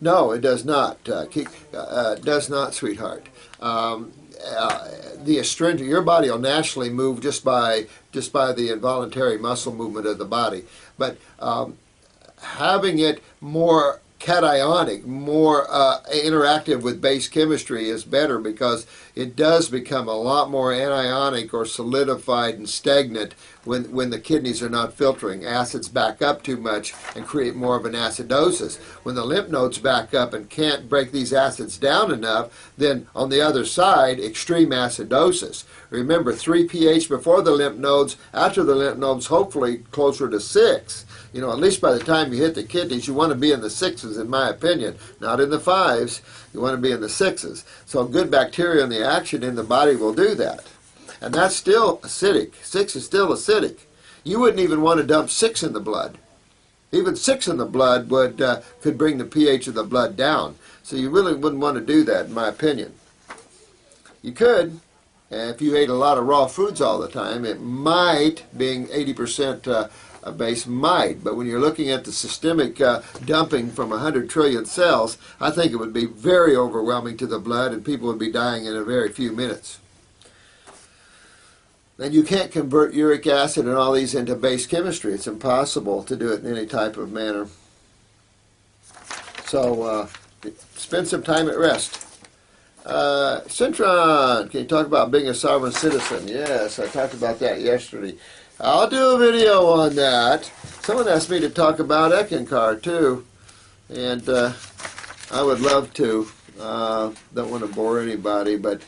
no, it does not. Does not, sweetheart. The astringent, your body will naturally move just by the involuntary muscle movement of the body. But having it more cationic, more interactive with base chemistry is better, because it does become a lot more anionic or solidified and stagnant when the kidneys are not filtering. Acids back up too much and create more of an acidosis. When the lymph nodes back up and can't break these acids down enough, then on the other side, extreme acidosis. Remember, 3 pH before the lymph nodes, after the lymph nodes, hopefully closer to 6. You know, at least by the time you hit the kidneys, you want to be in the 6s, in my opinion, not in the 5s. You want to be in the 6s. So good bacteria and the action in the body will do that. And that's still acidic. 6 is still acidic. You wouldn't even want to dump 6 in the blood. Even 6 in the blood could bring the pH of the blood down. So you really wouldn't want to do that, in my opinion. You could, if you ate a lot of raw foods all the time, it might, being 80% base, might. But when you're looking at the systemic dumping from 100 trillion cells, I think it would be very overwhelming to the blood, and people would be dying in a very few minutes. And you can't convert uric acid and all these into base chemistry. It's impossible to do it in any type of manner. So spend some time at rest. Cintron, can you talk about being a sovereign citizen? Yes, I talked about that yesterday. I'll do a video on that. Someone asked me to talk about Eckankar too, and I would love to. Don't want to bore anybody, but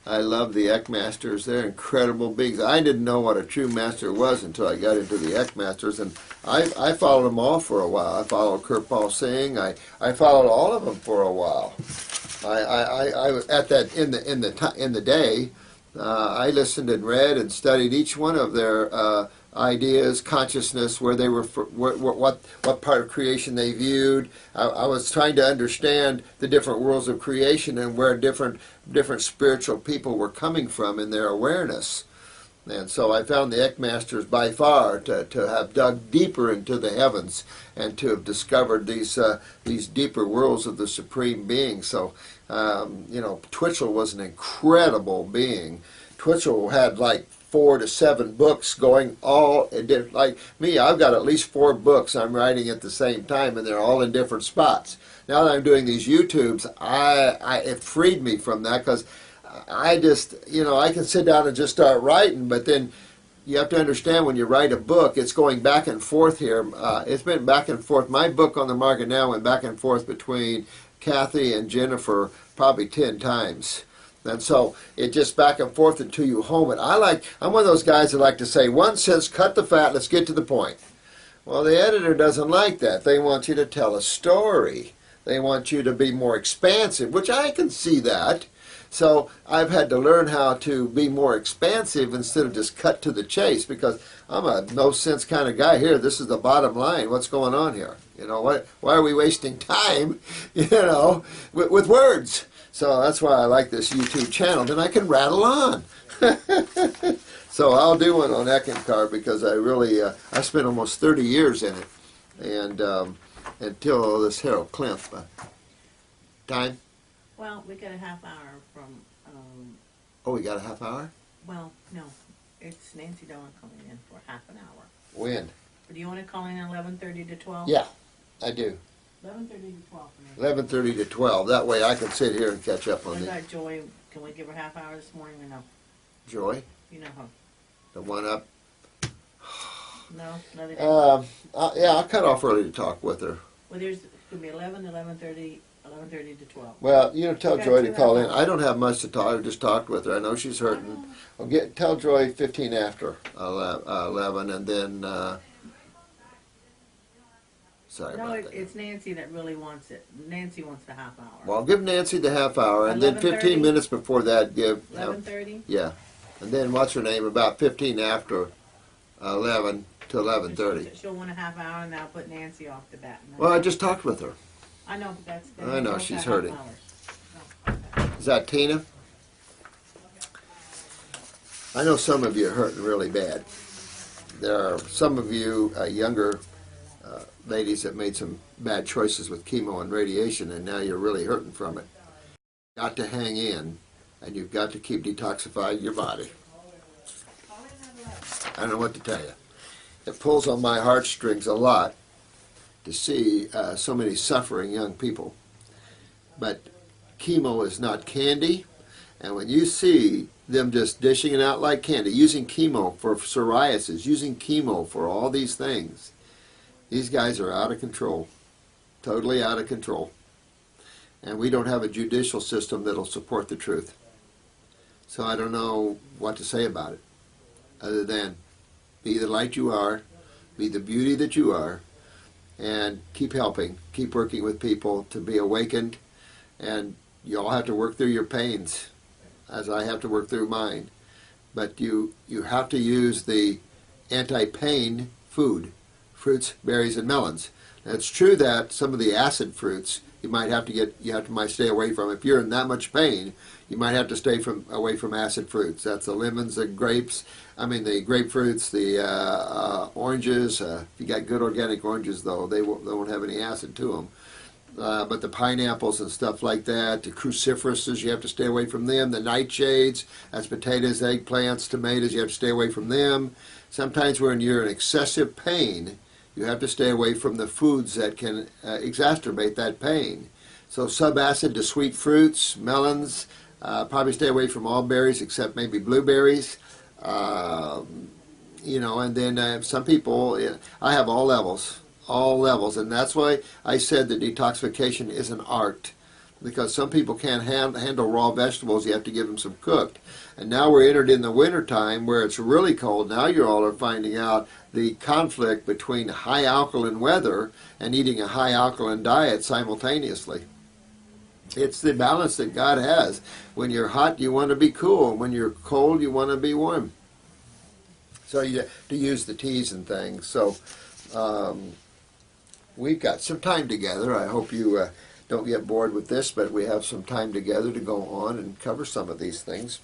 I love the Eck Masters. They're incredible beings. I didn't know what a true master was until I got into the Eck Masters, and I followed them all for a while. I followed Kirpal Singh. I followed all of them for a while. I was at that in the day. I listened and read and studied each one of their ideas, consciousness, where they were, what part of creation they viewed. I was trying to understand the different worlds of creation and where different spiritual people were coming from in their awareness. And so I found the Eck Masters by far to have dug deeper into the heavens and to have discovered these deeper worlds of the Supreme Being. So, Twitchell was an incredible being. Twitchell had like 4 to 7 books going all in different, like me, I've got at least 4 books I'm writing at the same time, and they're all in different spots. Now that I'm doing these YouTubes, it freed me from that, because I just, I can sit down and just start writing, but then you have to understand when you write a book, it's going back and forth here. It's been back and forth. My book on the market now went back and forth between Kathy and Jennifer probably 10 times. And so it just back and forth until you home it. I'm one of those guys that like to say, 1 sentence, cut the fat, let's get to the point. Well, the editor doesn't like that. They want you to tell a story. They want you to be more expansive, which I can see that. So I've had to learn how to be more expansive instead of just cut to the chase, because I'm a no-sense kind of guy here. This is the bottom line. What's going on here? Why are we wasting time, with words? So that's why I like this YouTube channel. Then I can rattle on. So I'll do one on Eckankar, because I really, I spent almost 30 years in it. And until this Harold Klimt. Time? Well, we got a half hour from... Oh, we got a half hour? Well, no. It's Nancy Dawn coming in for half an hour. When? Do you want to call in at 11:30 to 12? Yeah, I do. 11:30 to 12. 11:30 to 12. That way I can sit here and catch up on What the... about Joy? Can we give her half hour this morning or no? Joy? You know her. The one up? No? Another day? Yeah, I'll cut off early to talk with her. Well, there's going to be 11:30 to 12. Well, tell We got Joy to 2 call in. hours. I don't have much to talk. I just talked with her. I know she's hurting. Tell Joy 15 after 11, and then... sorry No, about that. it's Nancy that really wants it. Nancy wants the half hour. Well, give Nancy the half hour, and then 15 11:30? minutes before that give... 11:30? Yeah. And then, what's her name, about 15 after 11 to 11:30. She'll want a half hour, and that'll put Nancy off the bat. Well, I just talked with her. I know, but that's... I know, she's hurting. Hours. Is that Tina? I know some of you are hurting really bad. There are some of you younger ladies that made some bad choices with chemo and radiation, and now you're really hurting from it. You've got to hang in, and you've got to keep detoxifying your body. I don't know what to tell you. It pulls on my heartstrings a lot to see so many suffering young people. But chemo is not candy, and when you see them just dishing it out like candy, using chemo for psoriasis, using chemo for all these things, these guys are out of control, totally out of control. And we don't have a judicial system that'll support the truth. So I don't know what to say about it, other than be the light you are, be the beauty that you are, and keep helping, keep working with people to be awakened. And you all have to work through your pains, as I have to work through mine. but you have to use the anti-pain food, fruits, berries, and melons. Now, it's true that some of the acid fruits you might stay away from. If you're in that much pain, you might have to stay away from acid fruits. That's the lemons, the grapes. I mean the grapefruits, the oranges. If you got good organic oranges, though, they won't have any acid to them. But the pineapples and stuff like that, the cruciferouses, you have to stay away from them. The nightshades, that's potatoes, eggplants, tomatoes, you have to stay away from them. Sometimes when you're in excessive pain, you have to stay away from the foods that can exacerbate that pain. So subacid to sweet fruits, melons, probably stay away from all berries except maybe blueberries. And then some people, I have all levels, and that's why I said that detoxification is an art, because some people can't handle raw vegetables. You have to give them some cooked. And now we're entered in the winter time where it's really cold. Now you all are finding out the conflict between high alkaline weather and eating a high alkaline diet simultaneously. It's the balance that God has. When you're hot, you want to be cool. When you're cold, you want to be warm. So you have to use the teas and things. So we've got some time together. I hope you don't get bored with this, but we have some time together to go on and cover some of these things.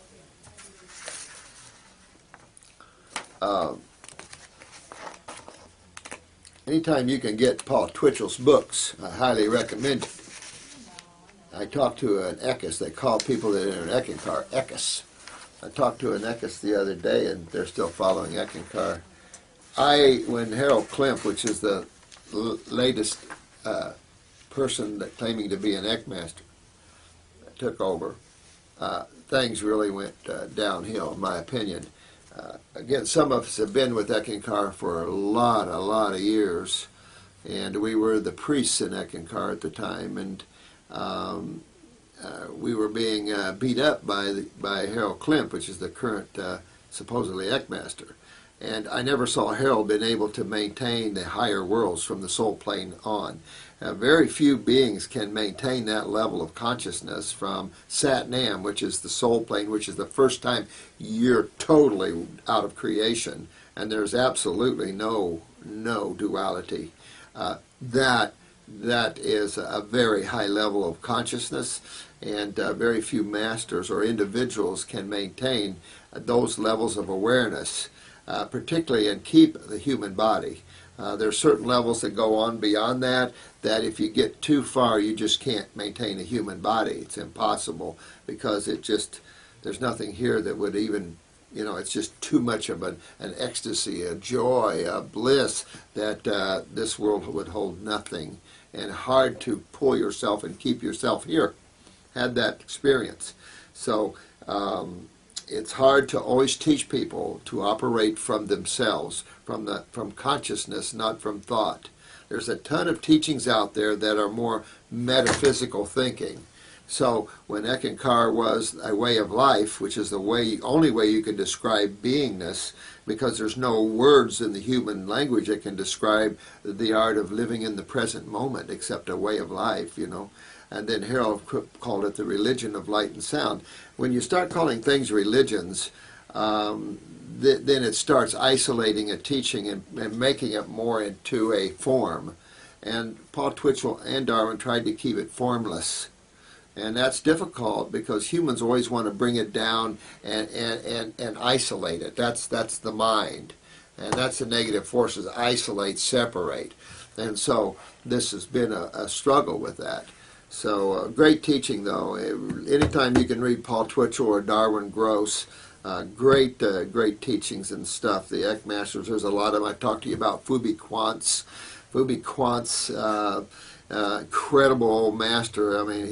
Anytime you can get Paul Twitchell's books, I highly recommend it. I talked to an Eckes. They call people that are in Eckankar Eckes. I talked to an Eckes the other day, and they're still following Eckankar. When Harold Klemp, which is the latest person that claiming to be an Eckmaster, took over, things really went downhill, in my opinion. Again, some of us have been with Eckankar for a lot of years, and we were the priests in Eckankar at the time, and we were being beat up by Harold Klemp, which is the current supposedly Eckmaster. And I never saw Harold been able to maintain the higher worlds from the soul plane on. Very few beings can maintain that level of consciousness from Sat Nam, which is the soul plane, which is the first time you're totally out of creation, and there's absolutely no duality. That is a very high level of consciousness, and very few masters or individuals can maintain those levels of awareness, particularly and keep the human body. There are certain levels that go on beyond that if you get too far, you just can't maintain a human body. It's impossible, because there's nothing here that would even, it's just too much of an ecstasy, a joy, a bliss that this world would hold nothing, and hard to pull yourself and keep yourself here. Had that experience. So it's hard to always teach people to operate from themselves, from consciousness, not from thought. There's a ton of teachings out there that are more metaphysical thinking. So when Eckankar was a way of life, which is the only way you can describe beingness, because there's no words in the human language that can describe the art of living in the present moment except a way of life, And then Harold called it the religion of light and sound. When you start calling things religions, then it starts isolating a teaching and making it more into a form. And Paul Twitchell and Darwin tried to keep it formless. And that's difficult, because humans always want to bring it down and isolate it. That's the mind. And that's the negative forces: isolate, separate. And so this has been a struggle with that. So great teaching, though. Anytime you can read Paul Twitchell or Darwin Gross, great teachings and stuff. The Eckmasters, there's a lot of them. I talked to you about Phoebe Quantz. Phoebe Quantz, incredible old master. I mean,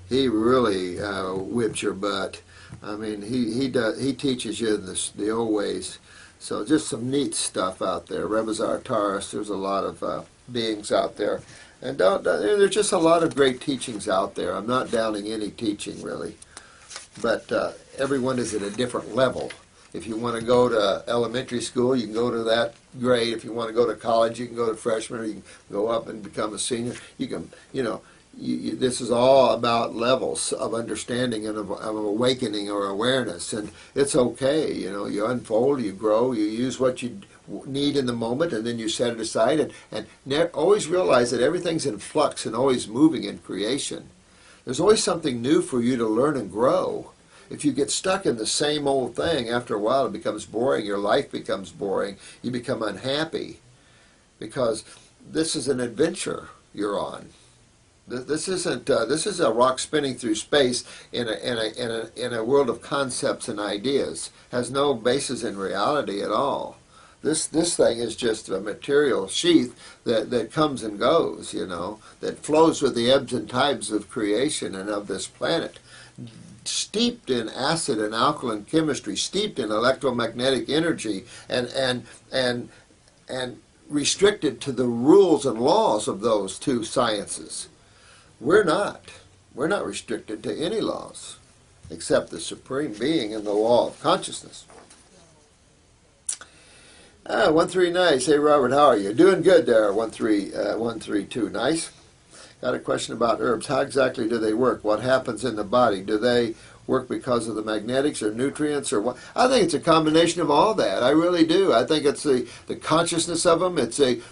he really whips your butt. I mean, he teaches you the old ways. So just some neat stuff out there. Rebbe Zartaris, there's a lot of beings out there. And there's just a lot of great teachings out there. I'm not downing any teaching, really. But everyone is at a different level. If you want to go to elementary school, you can go to that grade. If you want to go to college, you can go to freshman, or you can go up and become a senior. You can, this is all about levels of understanding and of awakening or awareness, and it's okay. You unfold, you grow, you use what you need in the moment, and then you set it aside, and always realize that everything's in flux and always moving in creation. There's always something new for you to learn and grow. If you get stuck in the same old thing, after a while it becomes boring, your life becomes boring, you become unhappy, because this is an adventure you're on. This isn't. This is a rock spinning through space in a world of concepts and ideas. Has no basis in reality at all. This thing is just a material sheath that comes and goes. That flows with the ebbs and tides of creation and of this planet. Steeped in acid and alkaline chemistry, steeped in electromagnetic energy, and restricted to the rules and laws of those two sciences. We're not. We're not restricted to any laws except the Supreme Being and the law of consciousness. 1-3, nice. Hey, Robert, how are you? Doing good there, 1-3-1-3-2. Nice. Got a question about herbs. How exactly do they work? What happens in the body? Do they work because of the magnetics or nutrients or what? I think it's a combination of all that. I really do. I think it's the consciousness of them. It's the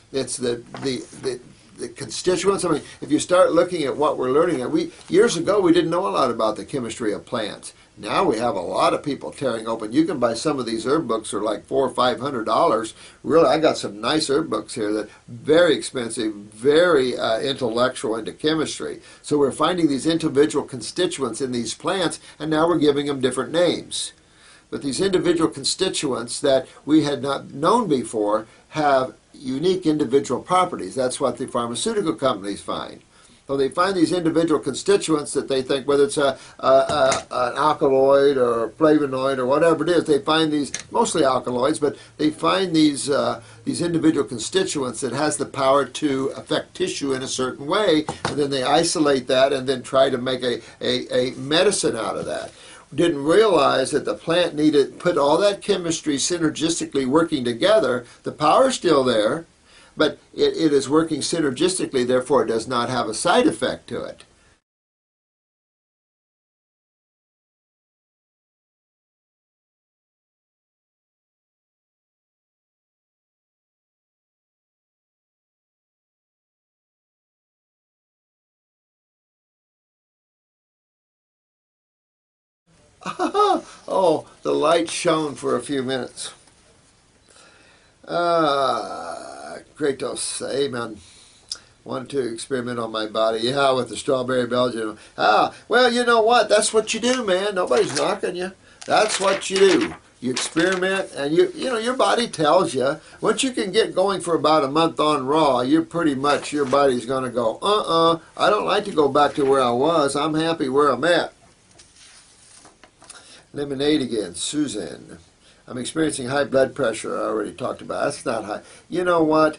constituents. I mean, if you start looking at what we're learning, years ago we didn't know a lot about the chemistry of plants. Now we have a lot of people tearing open. You can buy some of these herb books for like $400 or $500. Really, I got some nice herb books here that very expensive, very intellectual into chemistry. So we're finding these individual constituents in these plants, and now we're giving them different names. But these individual constituents that we had not known before have unique individual properties. That's what the pharmaceutical companies find. So they find these individual constituents that they think, whether it's an alkaloid or a flavonoid or whatever it is, they find these, mostly alkaloids, but they find these individual constituents that has the power to affect tissue in a certain way, and then they isolate that and then try to make a medicine out of that. Didn't realize that the plant needed put all that chemistry synergistically working together. The power's still there, but it is working synergistically, therefore it does not have a side effect to it. Oh, the light shone for a few minutes. Kratos, amen. Want to experiment on my body. Yeah, with the strawberry Belgian. Well, you know what? That's what you do, man. Nobody's knocking you. That's what you do. You experiment, and your body tells you. Once you can get going for about a month on raw, you're pretty much, your body's going to go, I don't like to go back to where I was. I'm happy where I'm at. Lemonade again, Susan. I'm experiencing high blood pressure. I already talked about. That's not high. You know what?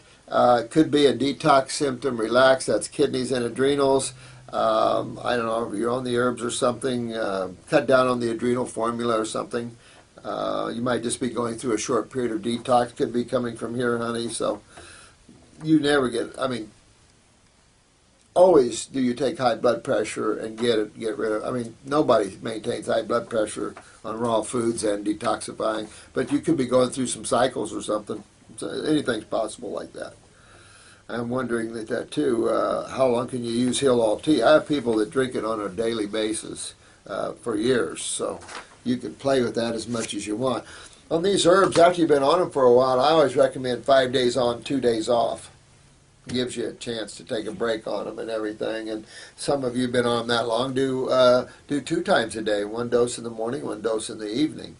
Could be a detox symptom. Relax. That's kidneys and adrenals. I don't know if you're on the herbs or something. Cut down on the adrenal formula or something. You might just be going through a short period of detox. Could be coming from here, honey. So you never get. I mean, always do you take high blood pressure and get rid of. I mean, nobody maintains high blood pressure on raw foods and detoxifying, but you could be going through some cycles or something. So anything's possible like that. I'm wondering that too. How long can you use Heal All Tea? I have people that drink it on a daily basis for years, so you can play with that as much as you want. On these herbs, after you've been on them for a while, I always recommend 5 days on, 2 days off. Gives you a chance to take a break on them and everything. And some of you have been on them that long. Do 2 times a day, 1 dose in the morning, 1 dose in the evening.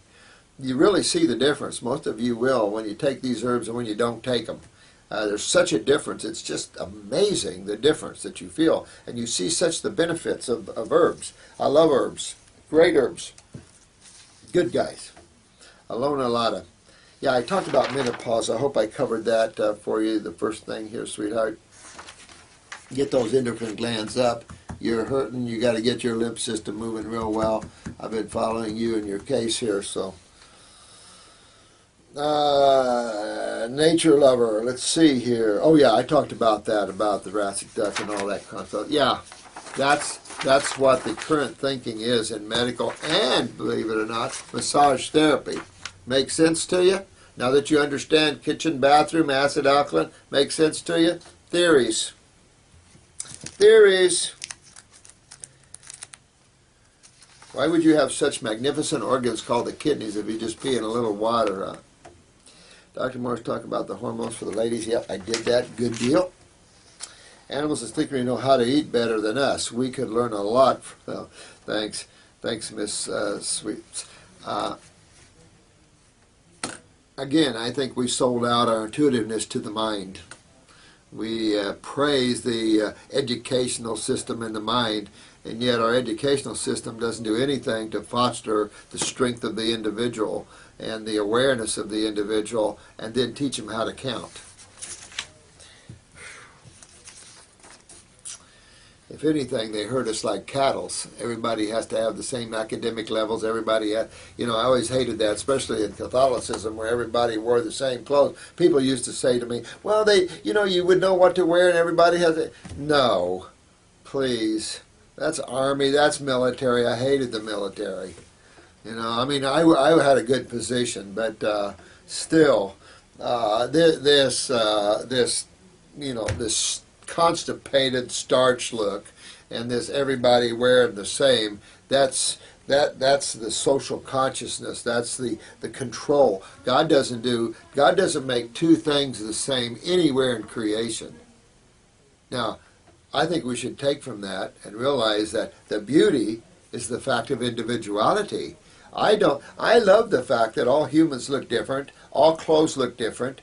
You really see the difference. Most of you will when you take these herbs and when you don't take them. There's such a difference. It's just amazing the difference that you feel. And you see such the benefits of herbs. I love herbs. Great herbs. Good guys. Alona Lada. Yeah, I talked about menopause. I hope I covered that for you. The first thing here, sweetheart. Get those endocrine glands up. You're hurting. You got to get your lymph system moving real well. I've been following you in your case here, so. Nature lover. Let's see here. Oh yeah, I talked about that, about the Rassic duck and all that kind of stuff. Yeah, That's what the current thinking is in medical and, believe it or not, massage therapy. Make sense to you? Now that you understand kitchen, bathroom, acid, alkaline, make sense to you? Theories. Theories. Why would you have such magnificent organs called the kidneys if you just pee in a little water? Dr. Morris talked about the hormones for the ladies. Yep, I did that. Good deal. Animals instinctively know how to eat better than us. We could learn a lot. Well, thanks, Miss Sweets. Again, I think we sold out our intuitiveness to the mind. We praise the educational system in the mind, and yet our educational system doesn't do anything to foster the strength of the individual and the awareness of the individual, and then teach them how to count. If anything, they hurt us like cattle. Everybody has to have the same academic levels. Everybody, I always hated that, especially in Catholicism, where everybody wore the same clothes. People used to say to me, "Well, you would know what to wear, and everybody has it." No, please, that's army, that's military. I hated the military. I had a good position, but still, this constipated starch look and this everybody wearing the same, that's the social consciousness, that's the control. God doesn't make two things the same anywhere in creation. Now, I think we should take from that and realize that the beauty is the fact of individuality. I love the fact that all humans look different, all clothes look different,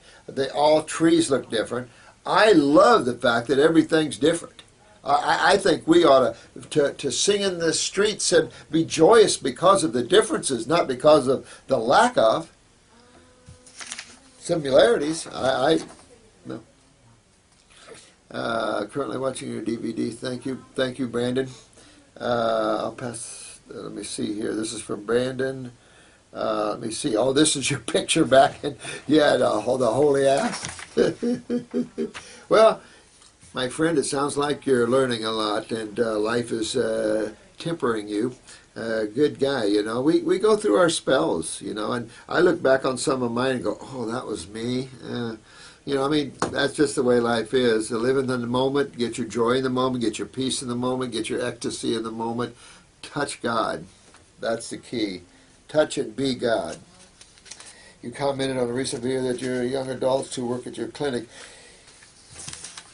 all trees look different. I love the fact that everything's different. I think we ought to sing in the streets and be joyous because of the differences, not because of the lack of similarities. No. Currently watching your DVD. Thank you, Brandon. I'll pass. Let me see here. This is from Brandon. Let me see. Oh, this is your picture back in, the holy ass. Well, my friend, it sounds like you're learning a lot, and life is tempering you. Good guy, We go through our spells, and I look back on some of mine and go, oh, that was me. That's just the way life is. Live in the moment, get your joy in the moment, get your peace in the moment, get your ecstasy in the moment. Touch God. That's the key. Touch and be God. You commented on a recent video that you're young adults who work at your clinic.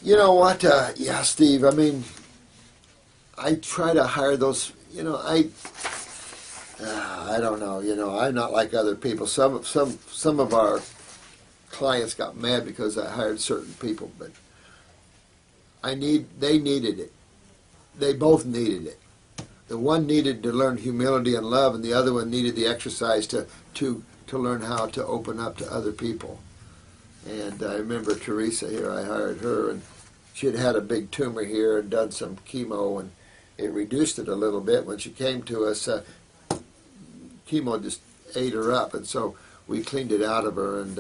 You know what? Yeah, Steve. I try to hire those. I don't know. I'm not like other people. Some of our clients got mad because I hired certain people, but they needed it. They both needed it. The one needed to learn humility and love, and the other one needed the exercise to learn how to open up to other people. And I remember Teresa here, I hired her, and she had a big tumor here and done some chemo, and it reduced it a little bit. When she came to us, chemo just ate her up, and so we cleaned it out of her, and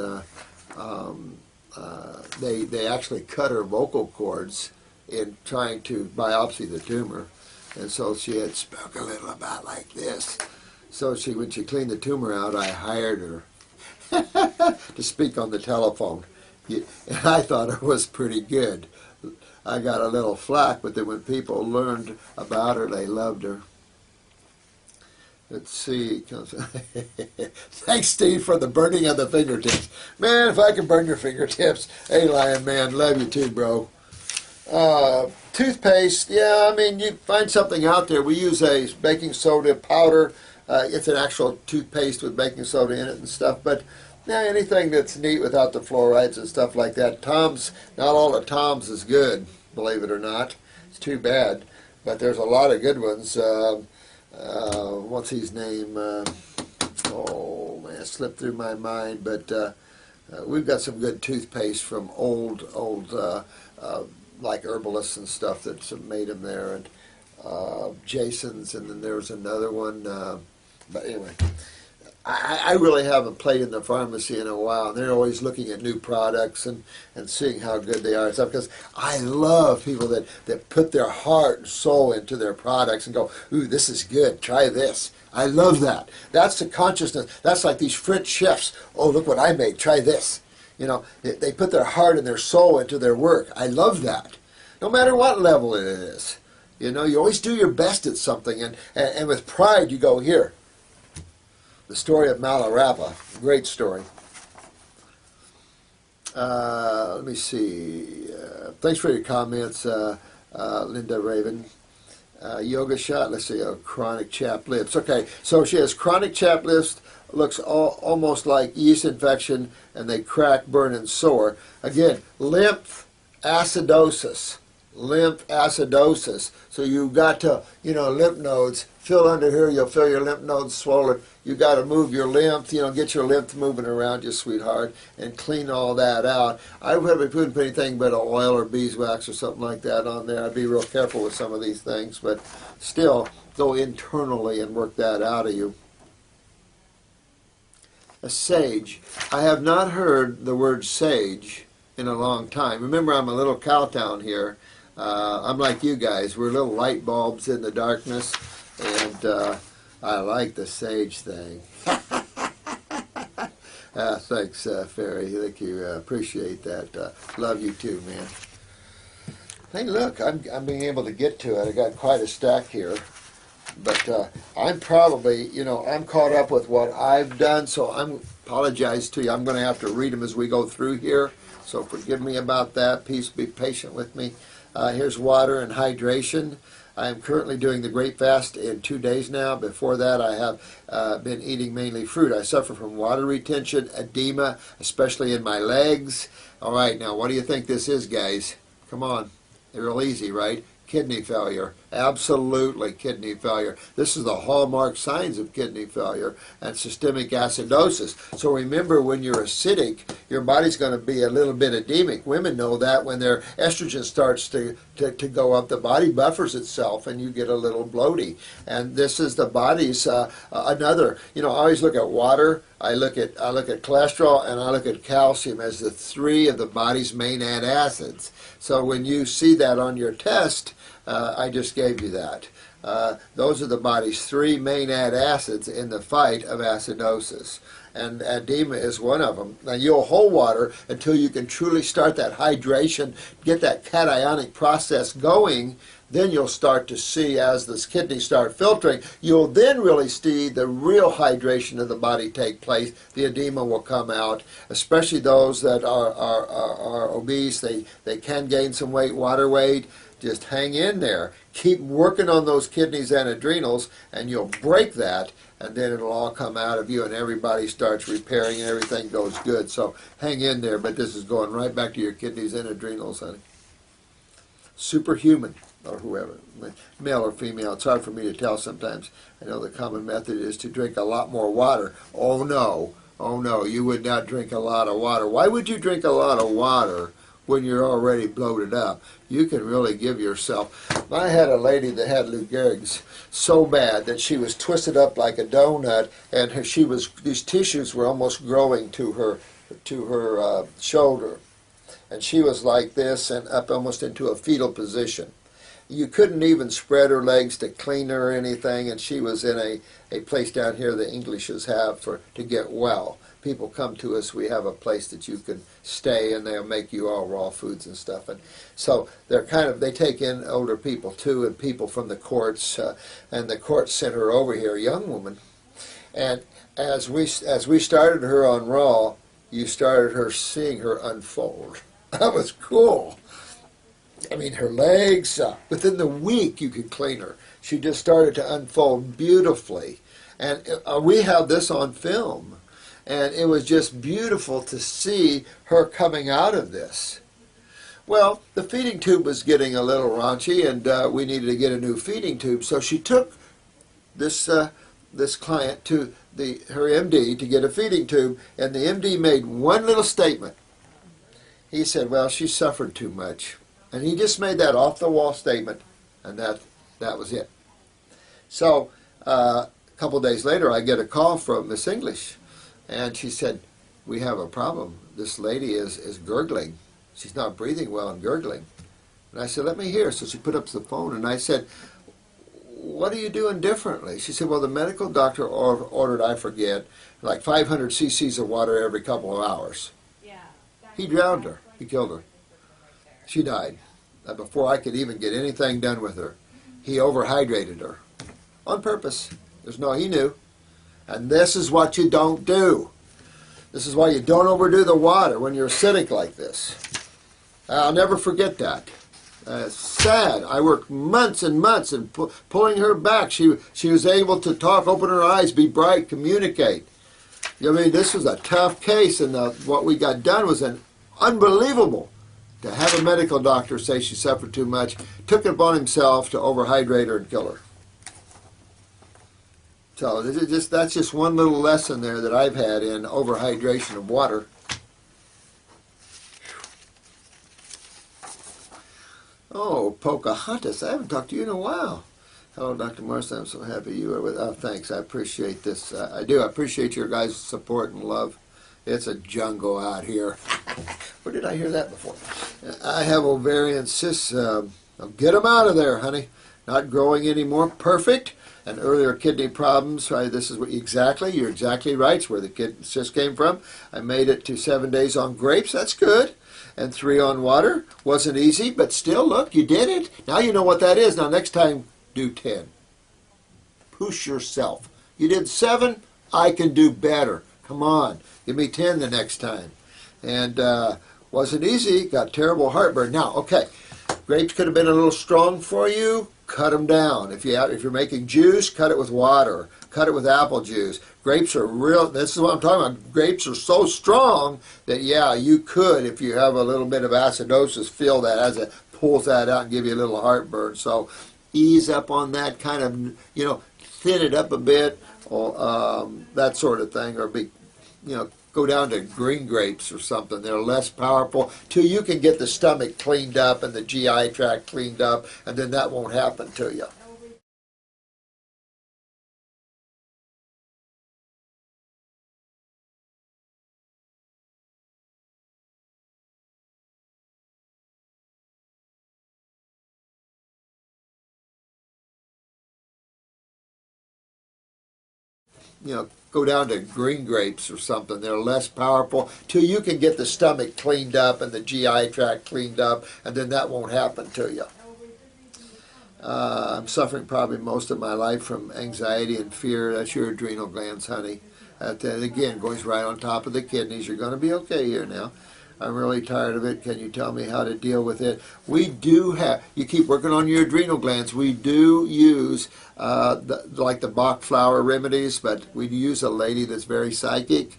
they actually cut her vocal cords in trying to biopsy the tumor. And so she had spoke a little about like this. So when she cleaned the tumor out, I hired her to speak on the telephone. And I thought it was pretty good. I got a little flack, but then when people learned about her, they loved her. Let's see. Thanks, Steve, for the burning of the fingertips. Man, if I can burn your fingertips. Hey, Lion Man, love you too, bro. Toothpaste, you find something out there. We use a baking soda powder. It's an actual toothpaste with baking soda in it and stuff, but anything that's neat without the fluorides and stuff like that. Tom's, not all of Tom's is good, believe it or not. It's too bad, but there's a lot of good ones. What's his name? Oh man, it slipped through my mind, but we've got some good toothpaste from old like herbalists and stuff that's made them there, and Jason's, and then there was another one. But anyway, I really haven't played in the pharmacy in a while, and they're always looking at new products and seeing how good they are and stuff. Because I love people that put their heart and soul into their products and go, "Ooh, this is good. Try this." I love that. That's the consciousness. That's like these French chefs. Oh, look what I made. Try this. You know, they put their heart and their soul into their work. I love that. No matter what level it is. You know, you always do your best at something, and with pride you go, here. The story of Malarapa, great story. Let me see. Thanks for your comments, Linda Raven. Yoga shot, let's see, chronic chapped lips. Okay, so she has chronic chapped lips, looks almost like yeast infection, and they crack, burn, and sore. Again, lymph acidosis. Lymph acidosis. So you've got to, lymph nodes, feel under here, you'll feel your lymph nodes swollen. You got to move your lymph, get your lymph moving around you, sweetheart, and clean all that out. I wouldn't put anything but oil or beeswax or something like that on there. I'd be real careful with some of these things, but still go internally and work that out of you. A sage. I have not heard the word sage in a long time. Remember, I'm a little cow town here. I'm like you guys. We're little light bulbs in the darkness, and I like the sage thing. Thanks, Ferry. Thank you. Appreciate that. Love you too, man. Hey, look, I'm being able to get to it. I got quite a stack here. But I'm probably, I'm caught up with what I've done, so I apologize to you. I'm going to have to read them as we go through here, so forgive me about that. Please be patient with me. Here's water and hydration. I am currently doing the Great Fast in 2 days now. Before that, I have been eating mainly fruit. I suffer from water retention, edema, especially in my legs. All right, now, what do you think this is, guys? Come on. They're real easy, right? Kidney failure. Absolutely kidney failure. This is the hallmark signs of kidney failure and systemic acidosis. So remember, when you're acidic, your body's going to be a little bit edemic. Women know that when their estrogen starts to go up, the body buffers itself and you get a little bloaty. And this is the body's another, I always look at water, I look at cholesterol, and I look at calcium as the three of the body's main antacids. So when you see that on your test, I just gave you that. Those are the body's three main antacids in the fight of acidosis. And edema is one of them. Now, you'll hold water until you can truly start that hydration, get that cationic process going. Then you'll start to see, as the kidneys start filtering, you'll then really see the real hydration of the body take place. The edema will come out, especially those that are obese. They can gain some weight, water weight. Just hang in there. Keep working on those kidneys and adrenals, and you'll break that, and then it'll all come out of you, and everybody starts repairing, and everything goes good. So hang in there, but this is going right back to your kidneys and adrenals, honey. Superhuman, or whoever, male or female. It's hard for me to tell sometimes. I know the common method is to drink a lot more water. Oh no, you would not drink a lot of water. Why would you drink a lot of water when you're already bloated up? You can really give yourself. I had a lady that had Lou Gehrig's so bad that she was twisted up like a donut, and these tissues were almost growing to her shoulder, and she was like this and up almost into a fetal position. You couldn't even spread her legs to clean her or anything, and she was in a place down here the Englishes have to get well. People come to us, we have a place that you can stay, and they'll make you all raw foods and stuff. And so they take in older people too, and people from the courts, and the court sent her over here, a young woman. And as we started her on Raw, you started seeing her unfold. That was cool. I mean, her legs, within the week you could clean her. She just started to unfold beautifully. And we have this on film. And it was just beautiful to see her coming out of this. Well, the feeding tube was getting a little raunchy, and we needed to get a new feeding tube. So she took this client to her MD to get a feeding tube, and the MD made one little statement. He said, well, she suffered too much. And he just made that off-the-wall statement, and that was it. So A couple days later, I get a call from Miss English, and she said, "We have a problem. This lady is gurgling. She's not breathing well and gurgling." And I said, "Let me hear." So she put up the phone, and I said, "What are you doing differently?" She said, "Well, the medical doctor ordered, I forget, like 500 cc's of water every couple of hours." He drowned her. He killed her. She died before I could even get anything done with her. He overhydrated her on purpose. He knew. And this is what you don't do. This is why you don't overdo the water when you're acidic like this. I'll never forget that. It's sad. I worked months and months in pulling her back. She was able to talk, open her eyes, be bright, communicate. I mean, this was a tough case, and what we got done was unbelievable. To have a medical doctor say she suffered too much, took it upon himself to overhydrate her and kill her. So that's just one little lesson there that I've had in overhydration of water. Oh, Pocahontas, I haven't talked to you in a while. Hello, Dr. Morrison, I'm so happy you are with us. Oh, thanks, I appreciate this. I do, I appreciate your guys' support and love. It's a jungle out here. Where did I hear that before? I have ovarian cysts. Get them out of there, honey. Not growing anymore. Perfect. And earlier kidney problems. Right, this is what you're exactly right. It's where the cyst came from. I made it to 7 days on grapes. That's good. And 3 on water. Wasn't easy, but still, look, you did it. Now you know what that is. Now next time, do 10. Push yourself. You did 7, I can do better. Come on, give me 10 the next time. And wasn't easy, got terrible heartburn. Now, okay, grapes could have been a little strong for you, cut them down. If you're making juice, cut it with water. Cut it with apple juice. Grapes are this is what I'm talking about. Grapes are so strong that, yeah, you could, if you have a little bit of acidosis, feel that as it pulls that out and give you a little heartburn. So ease up on that, kind of, thin it up a bit, or that sort of thing, or go down to green grapes or something. They're less powerful till you can get the stomach cleaned up and the GI tract cleaned up, and then that won't happen to you. Go down to green grapes or something. They're less powerful till you can get the stomach cleaned up and the GI tract cleaned up, and then that won't happen to you. I'm suffering probably most of my life from anxiety and fear. That's your adrenal glands, honey. That again goes right on top of the kidneys. You're going to be okay here now. I'm really tired of it. Can you tell me how to deal with it? We do have, you keep working on your adrenal glands. We do use like the Bach flower remedies, but we use a lady that's very psychic,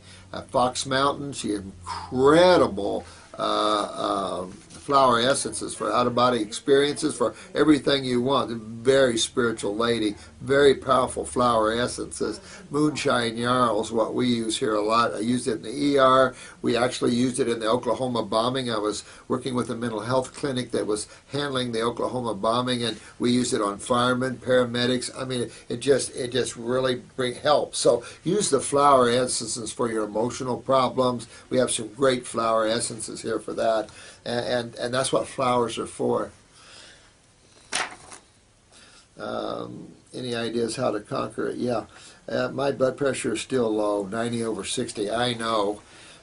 Fox Mountain. She has incredible flower essences for out-of-body experiences, for everything you want. A very spiritual lady, very powerful flower essences. Moonshine Yarrow is what we use here a lot. I used it in the ER. We actually used it in the Oklahoma bombing. I was working with a mental health clinic that was handling the Oklahoma bombing, and we used it on firemen, paramedics. I mean, it just really helps. So use the flower essences for your emotional problems. We have some great flower essences here for that. And that's what flowers are for. Any ideas how to conquer it? Yeah. My blood pressure is still low, 90/60. I know.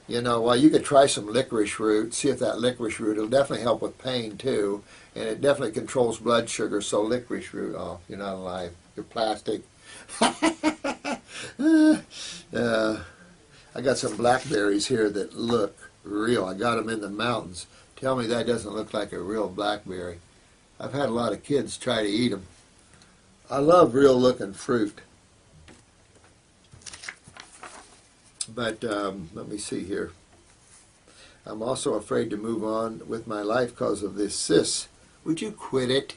Well, you could try some licorice root, see if that licorice root, it'll definitely help with pain too. And it definitely controls blood sugar, so licorice root, oh, you're not alive. You're plastic. I got some blackberries here that look real. I got them in the mountains. Tell me that doesn't look like a real blackberry. I've had a lot of kids try to eat them. I love real looking fruit. But let me see here. I'm also afraid to move on with my life because of this cysts. Would you quit it?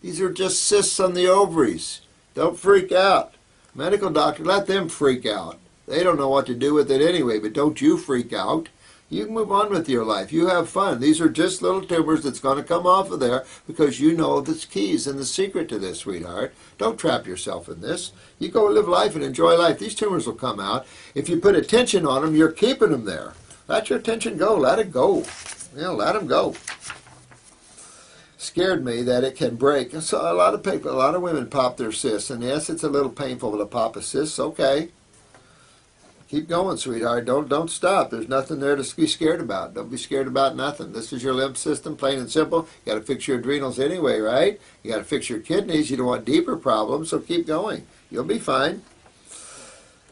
These are just cysts on the ovaries. Don't freak out. Medical doctor, let them freak out. They don't know what to do with it anyway, but don't you freak out. You can move on with your life. You have fun. These are just little tumors that's going to come off of there because you know the keys and the secret to this, sweetheart. Don't trap yourself in this. You go live life and enjoy life. These tumors will come out. If you put attention on them, you're keeping them there. Let your attention go. Let it go. Let them go. Scared me that it can break. So a lot of women pop their cysts, and yes, it's a little painful to pop a cyst. Okay. Keep going, sweetheart. Don't stop. There's nothing there to be scared about. Don't be scared about nothing. This is your lymph system, plain and simple. You got to fix your adrenals anyway, right? You got to fix your kidneys. You don't want deeper problems, so keep going. You'll be fine.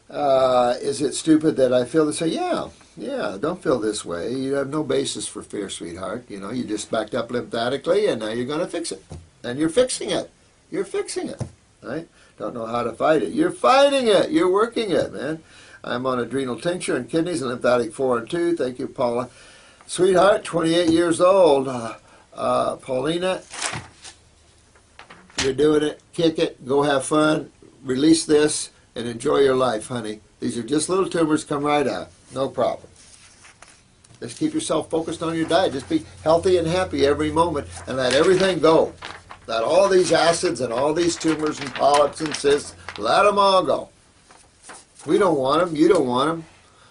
Is it stupid that I feel this way? Yeah. Don't feel this way. You have no basis for fear, sweetheart. You just backed up lymphatically, and now you're going to fix it. And you're fixing it. You're fixing it, right? Don't know how to fight it. You're fighting it. You're working it, man. I'm on adrenal tincture and kidneys and lymphatic 4 and 2. Thank you, Paula. Sweetheart, 28 years old. Paulina, you're doing it. Kick it. Go have fun. Release this and enjoy your life, honey. These are just little tumors. Come right out. No problem. Just keep yourself focused on your diet. Just be healthy and happy every moment and let everything go. Let all these acids and all these tumors and polyps and cysts, let them all go. We don't want them. You don't want them.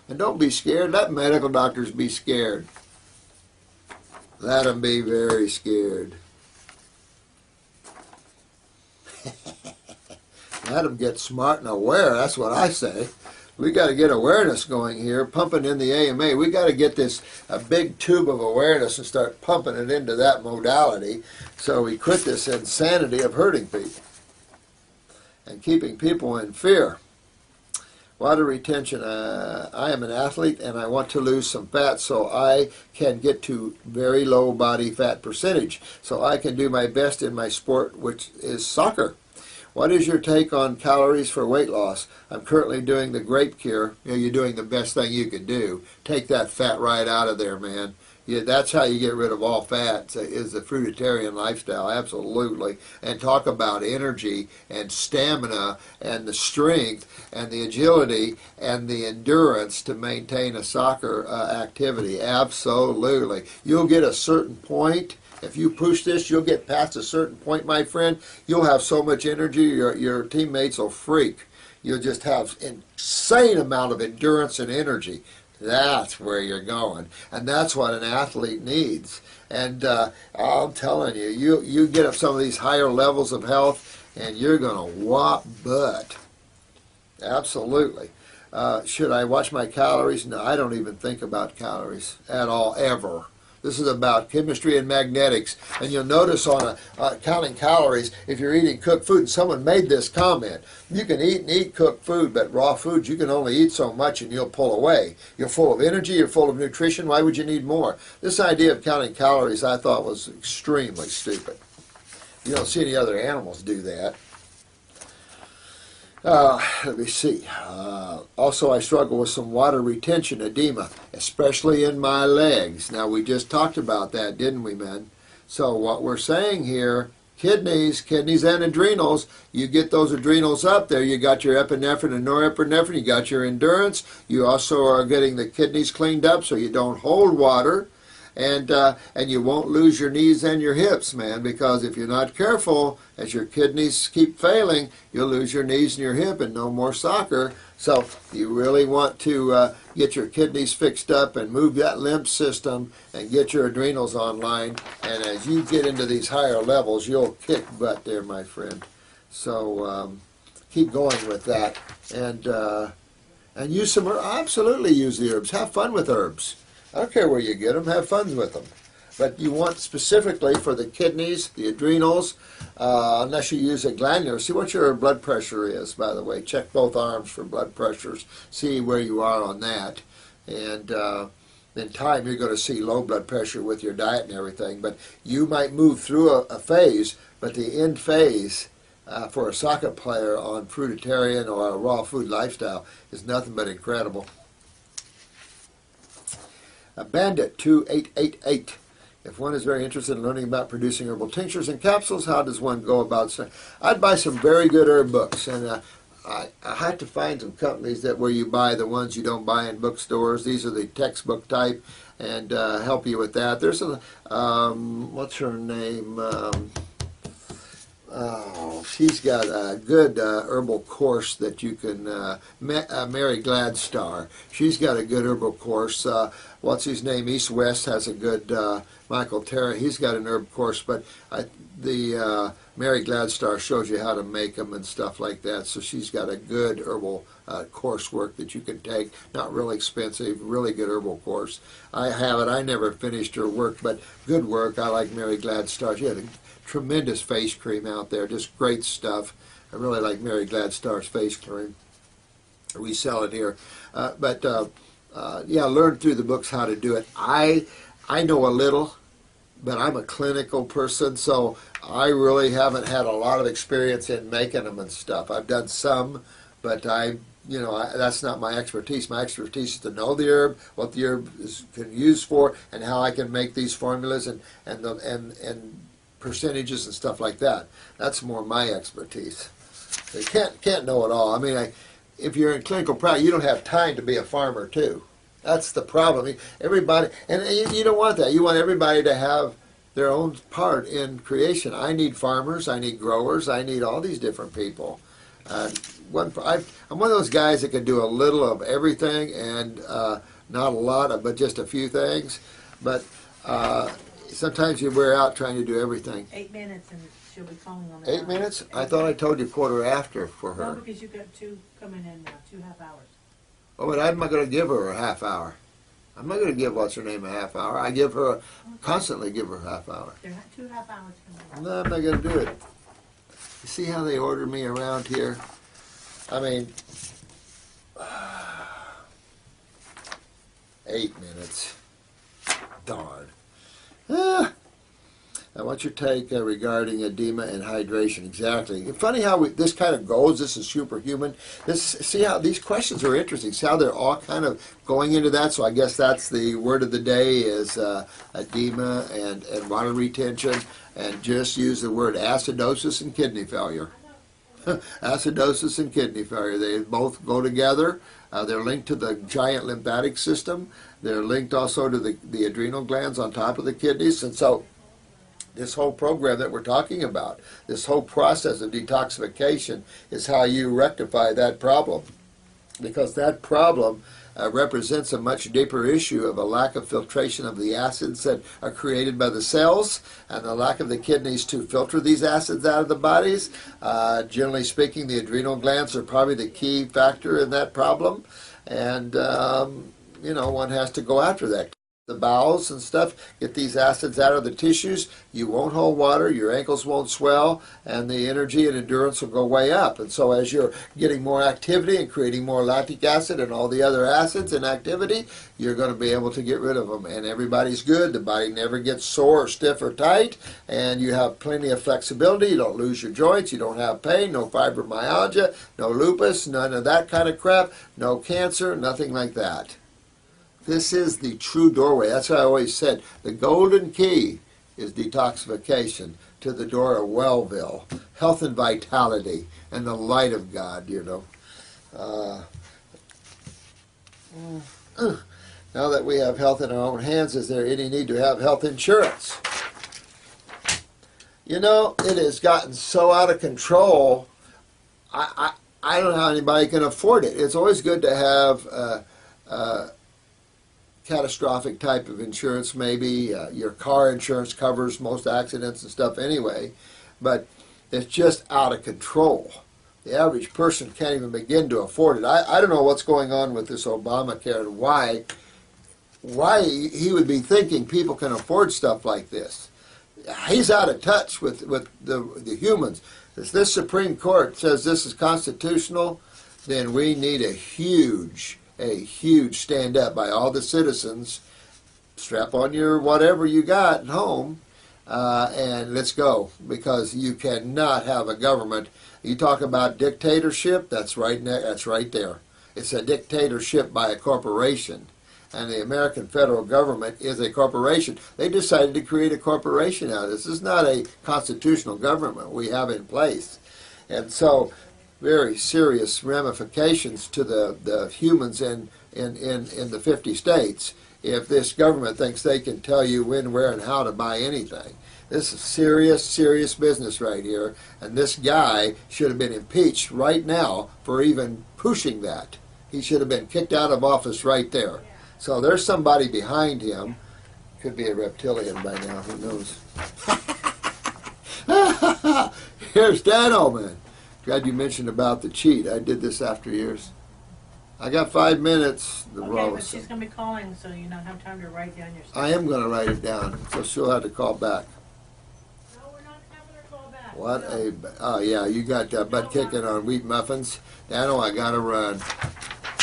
And don't be scared. Let medical doctors be scared. Let them be very scared. Let them get smart and aware. That's what I say. We got to get awareness going here, pumping in the AMA. We got to get a big tube of awareness and start pumping it into that modality so we quit this insanity of hurting people and keeping people in fear. Water retention. I am an athlete and I want to lose some fat so I can get to very low body fat percentage so I can do my best in my sport, which is soccer. What is your take on calories for weight loss? I'm currently doing the grape cure. You're doing the best thing you can do. Take that fat right out of there, man. That's how you get rid of all fat, is the fruitarian lifestyle, absolutely. And talk about energy and stamina and the strength and the agility and the endurance to maintain a soccer activity, absolutely. You'll get a certain point. If you push this, you'll get past a certain point, my friend. You'll have so much energy, your teammates will freak. You'll just have insane amount of endurance and energy. That's where you're going, and that's what an athlete needs. And I'm telling you, you get up some of these higher levels of health, and you're going to whop butt. Absolutely. Should I watch my calories? No, I don't even think about calories at all, ever. This is about chemistry and magnetics. And you'll notice on counting calories, if you're eating cooked food, and someone made this comment, you can eat and eat cooked food, but raw foods, you can only eat so much and you'll pull away. You're full of energy, you're full of nutrition, why would you need more? This idea of counting calories I thought was extremely stupid. You don't see any other animals do that. Let me see. Also, I struggle with some water retention edema, especially in my legs. Now, we just talked about that, didn't we, men? So what we're saying here, kidneys and adrenals, you get those adrenals up there, you got your epinephrine and norepinephrine, you got your endurance, you also are getting the kidneys cleaned up so you don't hold water. And you won't lose your knees and your hips, man, because if you're not careful, as your kidneys keep failing, you'll lose your knees and your hip and no more soccer. So you really want to get your kidneys fixed up and move that lymph system and get your adrenals online. And as you get into these higher levels, you'll kick butt there, my friend. So keep going with that. And use some herbs. Absolutely use the herbs. Have fun with herbs. I don't care where you get them, have fun with them. But you want specifically for the kidneys, the adrenals, unless you use a glandular. See what your blood pressure is, by the way. Check both arms for blood pressures. See where you are on that. And in time, you're going to see low blood pressure with your diet and everything. But you might move through a phase, but the end phase for a soccer player on fruitarian or a raw food lifestyle is nothing but incredible. Bandit 2888. If one is very interested in learning about producing herbal tinctures and capsules, how does one go about saying? I'd buy some very good herb books, and I had to find some companies that where you buy the ones you don't buy in bookstores. These are the textbook type, and help you with that. There's a what's her name? Oh, she's got a good herbal course that you can. Mary Gladstar. She's got a good herbal course. What's his name? East West has a good. Michael Terra. He's got an herb course, but the Mary Gladstar shows you how to make them and stuff like that. So she's got a good herbal coursework that you can take. Not really expensive, really good herbal course. I have it. I never finished her work, but good work. I like Mary Gladstar. She had a tremendous face cream out there, just great stuff. I really like Mary Gladstar's face cream. We sell it here, yeah, learn through the books how to do it. I know a little, but I'm a clinical person, so I really haven't had a lot of experience in making them and stuff. I've done some, but that's not my expertise. My expertise is to know the herb, what the herb can use for, and how I can make these formulas and percentages and stuff like that. That's more my expertise. You can't know it all. I mean, if you're in clinical practice, you don't have time to be a farmer too. That's the problem. Everybody, and you don't want that. You want everybody to have their own part in creation. I need farmers. I need growers. I need all these different people. I'm one of those guys that can do a little of everything and not a lot of, but just a few things. But sometimes you wear out trying to do everything. 8 minutes and she'll be calling on the 8 minutes? I thought I told you quarter after for her. No, because you got two coming in now, 2.5 hours. Oh, but I'm not going to give her a half hour. I'm not going to give what's her name a half hour. I give her constantly give her a half hour. There are 2.5 hours coming. No, I'm not going to do it. You see how they order me around here? I mean, 8 minutes. Darn. What's your take regarding edema and hydration? Exactly. Funny how this kind of goes. This is superhuman. See how these questions are interesting. See how they're all kind of going into that. So I guess that's the word of the day is edema and water retention. And just use the word acidosis and kidney failure. Acidosis and kidney failure. They both go together. They're linked to the giant lymphatic system. They're linked also to the adrenal glands on top of the kidneys. And so this whole program that we're talking about, this whole process of detoxification is how you rectify that problem. Because that problem represents a much deeper issue of a lack of filtration of the acids that are created by the cells and the lack of the kidneys to filter these acids out of the bodies. Generally speaking, the adrenal glands are probably the key factor in that problem. And, one has to go after that. The bowels and stuff, get these acids out of the tissues, you won't hold water, your ankles won't swell, and the energy and endurance will go way up. And so as you're getting more activity and creating more lactic acid and all the other acids in activity, you're going to be able to get rid of them. And everybody's good. The body never gets sore or stiff or tight, and you have plenty of flexibility. You don't lose your joints. You don't have pain, no fibromyalgia, no lupus, none of that kind of crap, no cancer, nothing like that. This is the true doorway. That's what I always said. The golden key is detoxification to the door of Wellville. Health and vitality and the light of God, Now that we have health in our own hands, is there any need to have health insurance? It has gotten so out of control, I don't know how anybody can afford it. It's always good to have catastrophic type of insurance, maybe. Your car insurance covers most accidents and stuff anyway, but it's just out of control. The average person can't even begin to afford it. I don't know what's going on with this Obamacare and why he would be thinking people can afford stuff like this. He's out of touch with the humans. If this Supreme Court says this is constitutional, then we need a huge stand up by all the citizens. Strap on your whatever you got at home and let's go, because you cannot have a government. You talk about dictatorship, that's right there. It's a dictatorship by a corporation, and the American federal government is a corporation. They decided to create a corporation out of this. This is not a constitutional government we have in place. And so very serious ramifications to the humans in the 50 states if this government thinks they can tell you when, where, and how to buy anything. This is serious business right here, and this guy should have been impeached right now for even pushing that. He should have been kicked out of office right there. So there's somebody behind him. Could be a reptilian by now, who knows? Here's Dan Oman. Glad you mentioned about the cheat. I did this after years. I got 5 minutes. Okay, but she's going to be calling, so you don't have time to write down your stuff. I am going to write it down, so she'll have to call back. No, we're not having her call back. What a... Oh, yeah, you got butt kicking on wheat muffins. Dano, I got to run.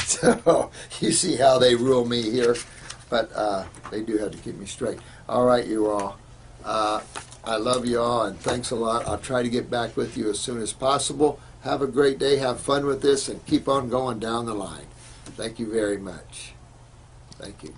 So, you see how they rule me here. But they do have to keep me straight. All right, you all. I love you all, and thanks a lot. I'll try to get back with you as soon as possible. Have a great day. Have fun with this, and keep on going down the line. Thank you very much. Thank you.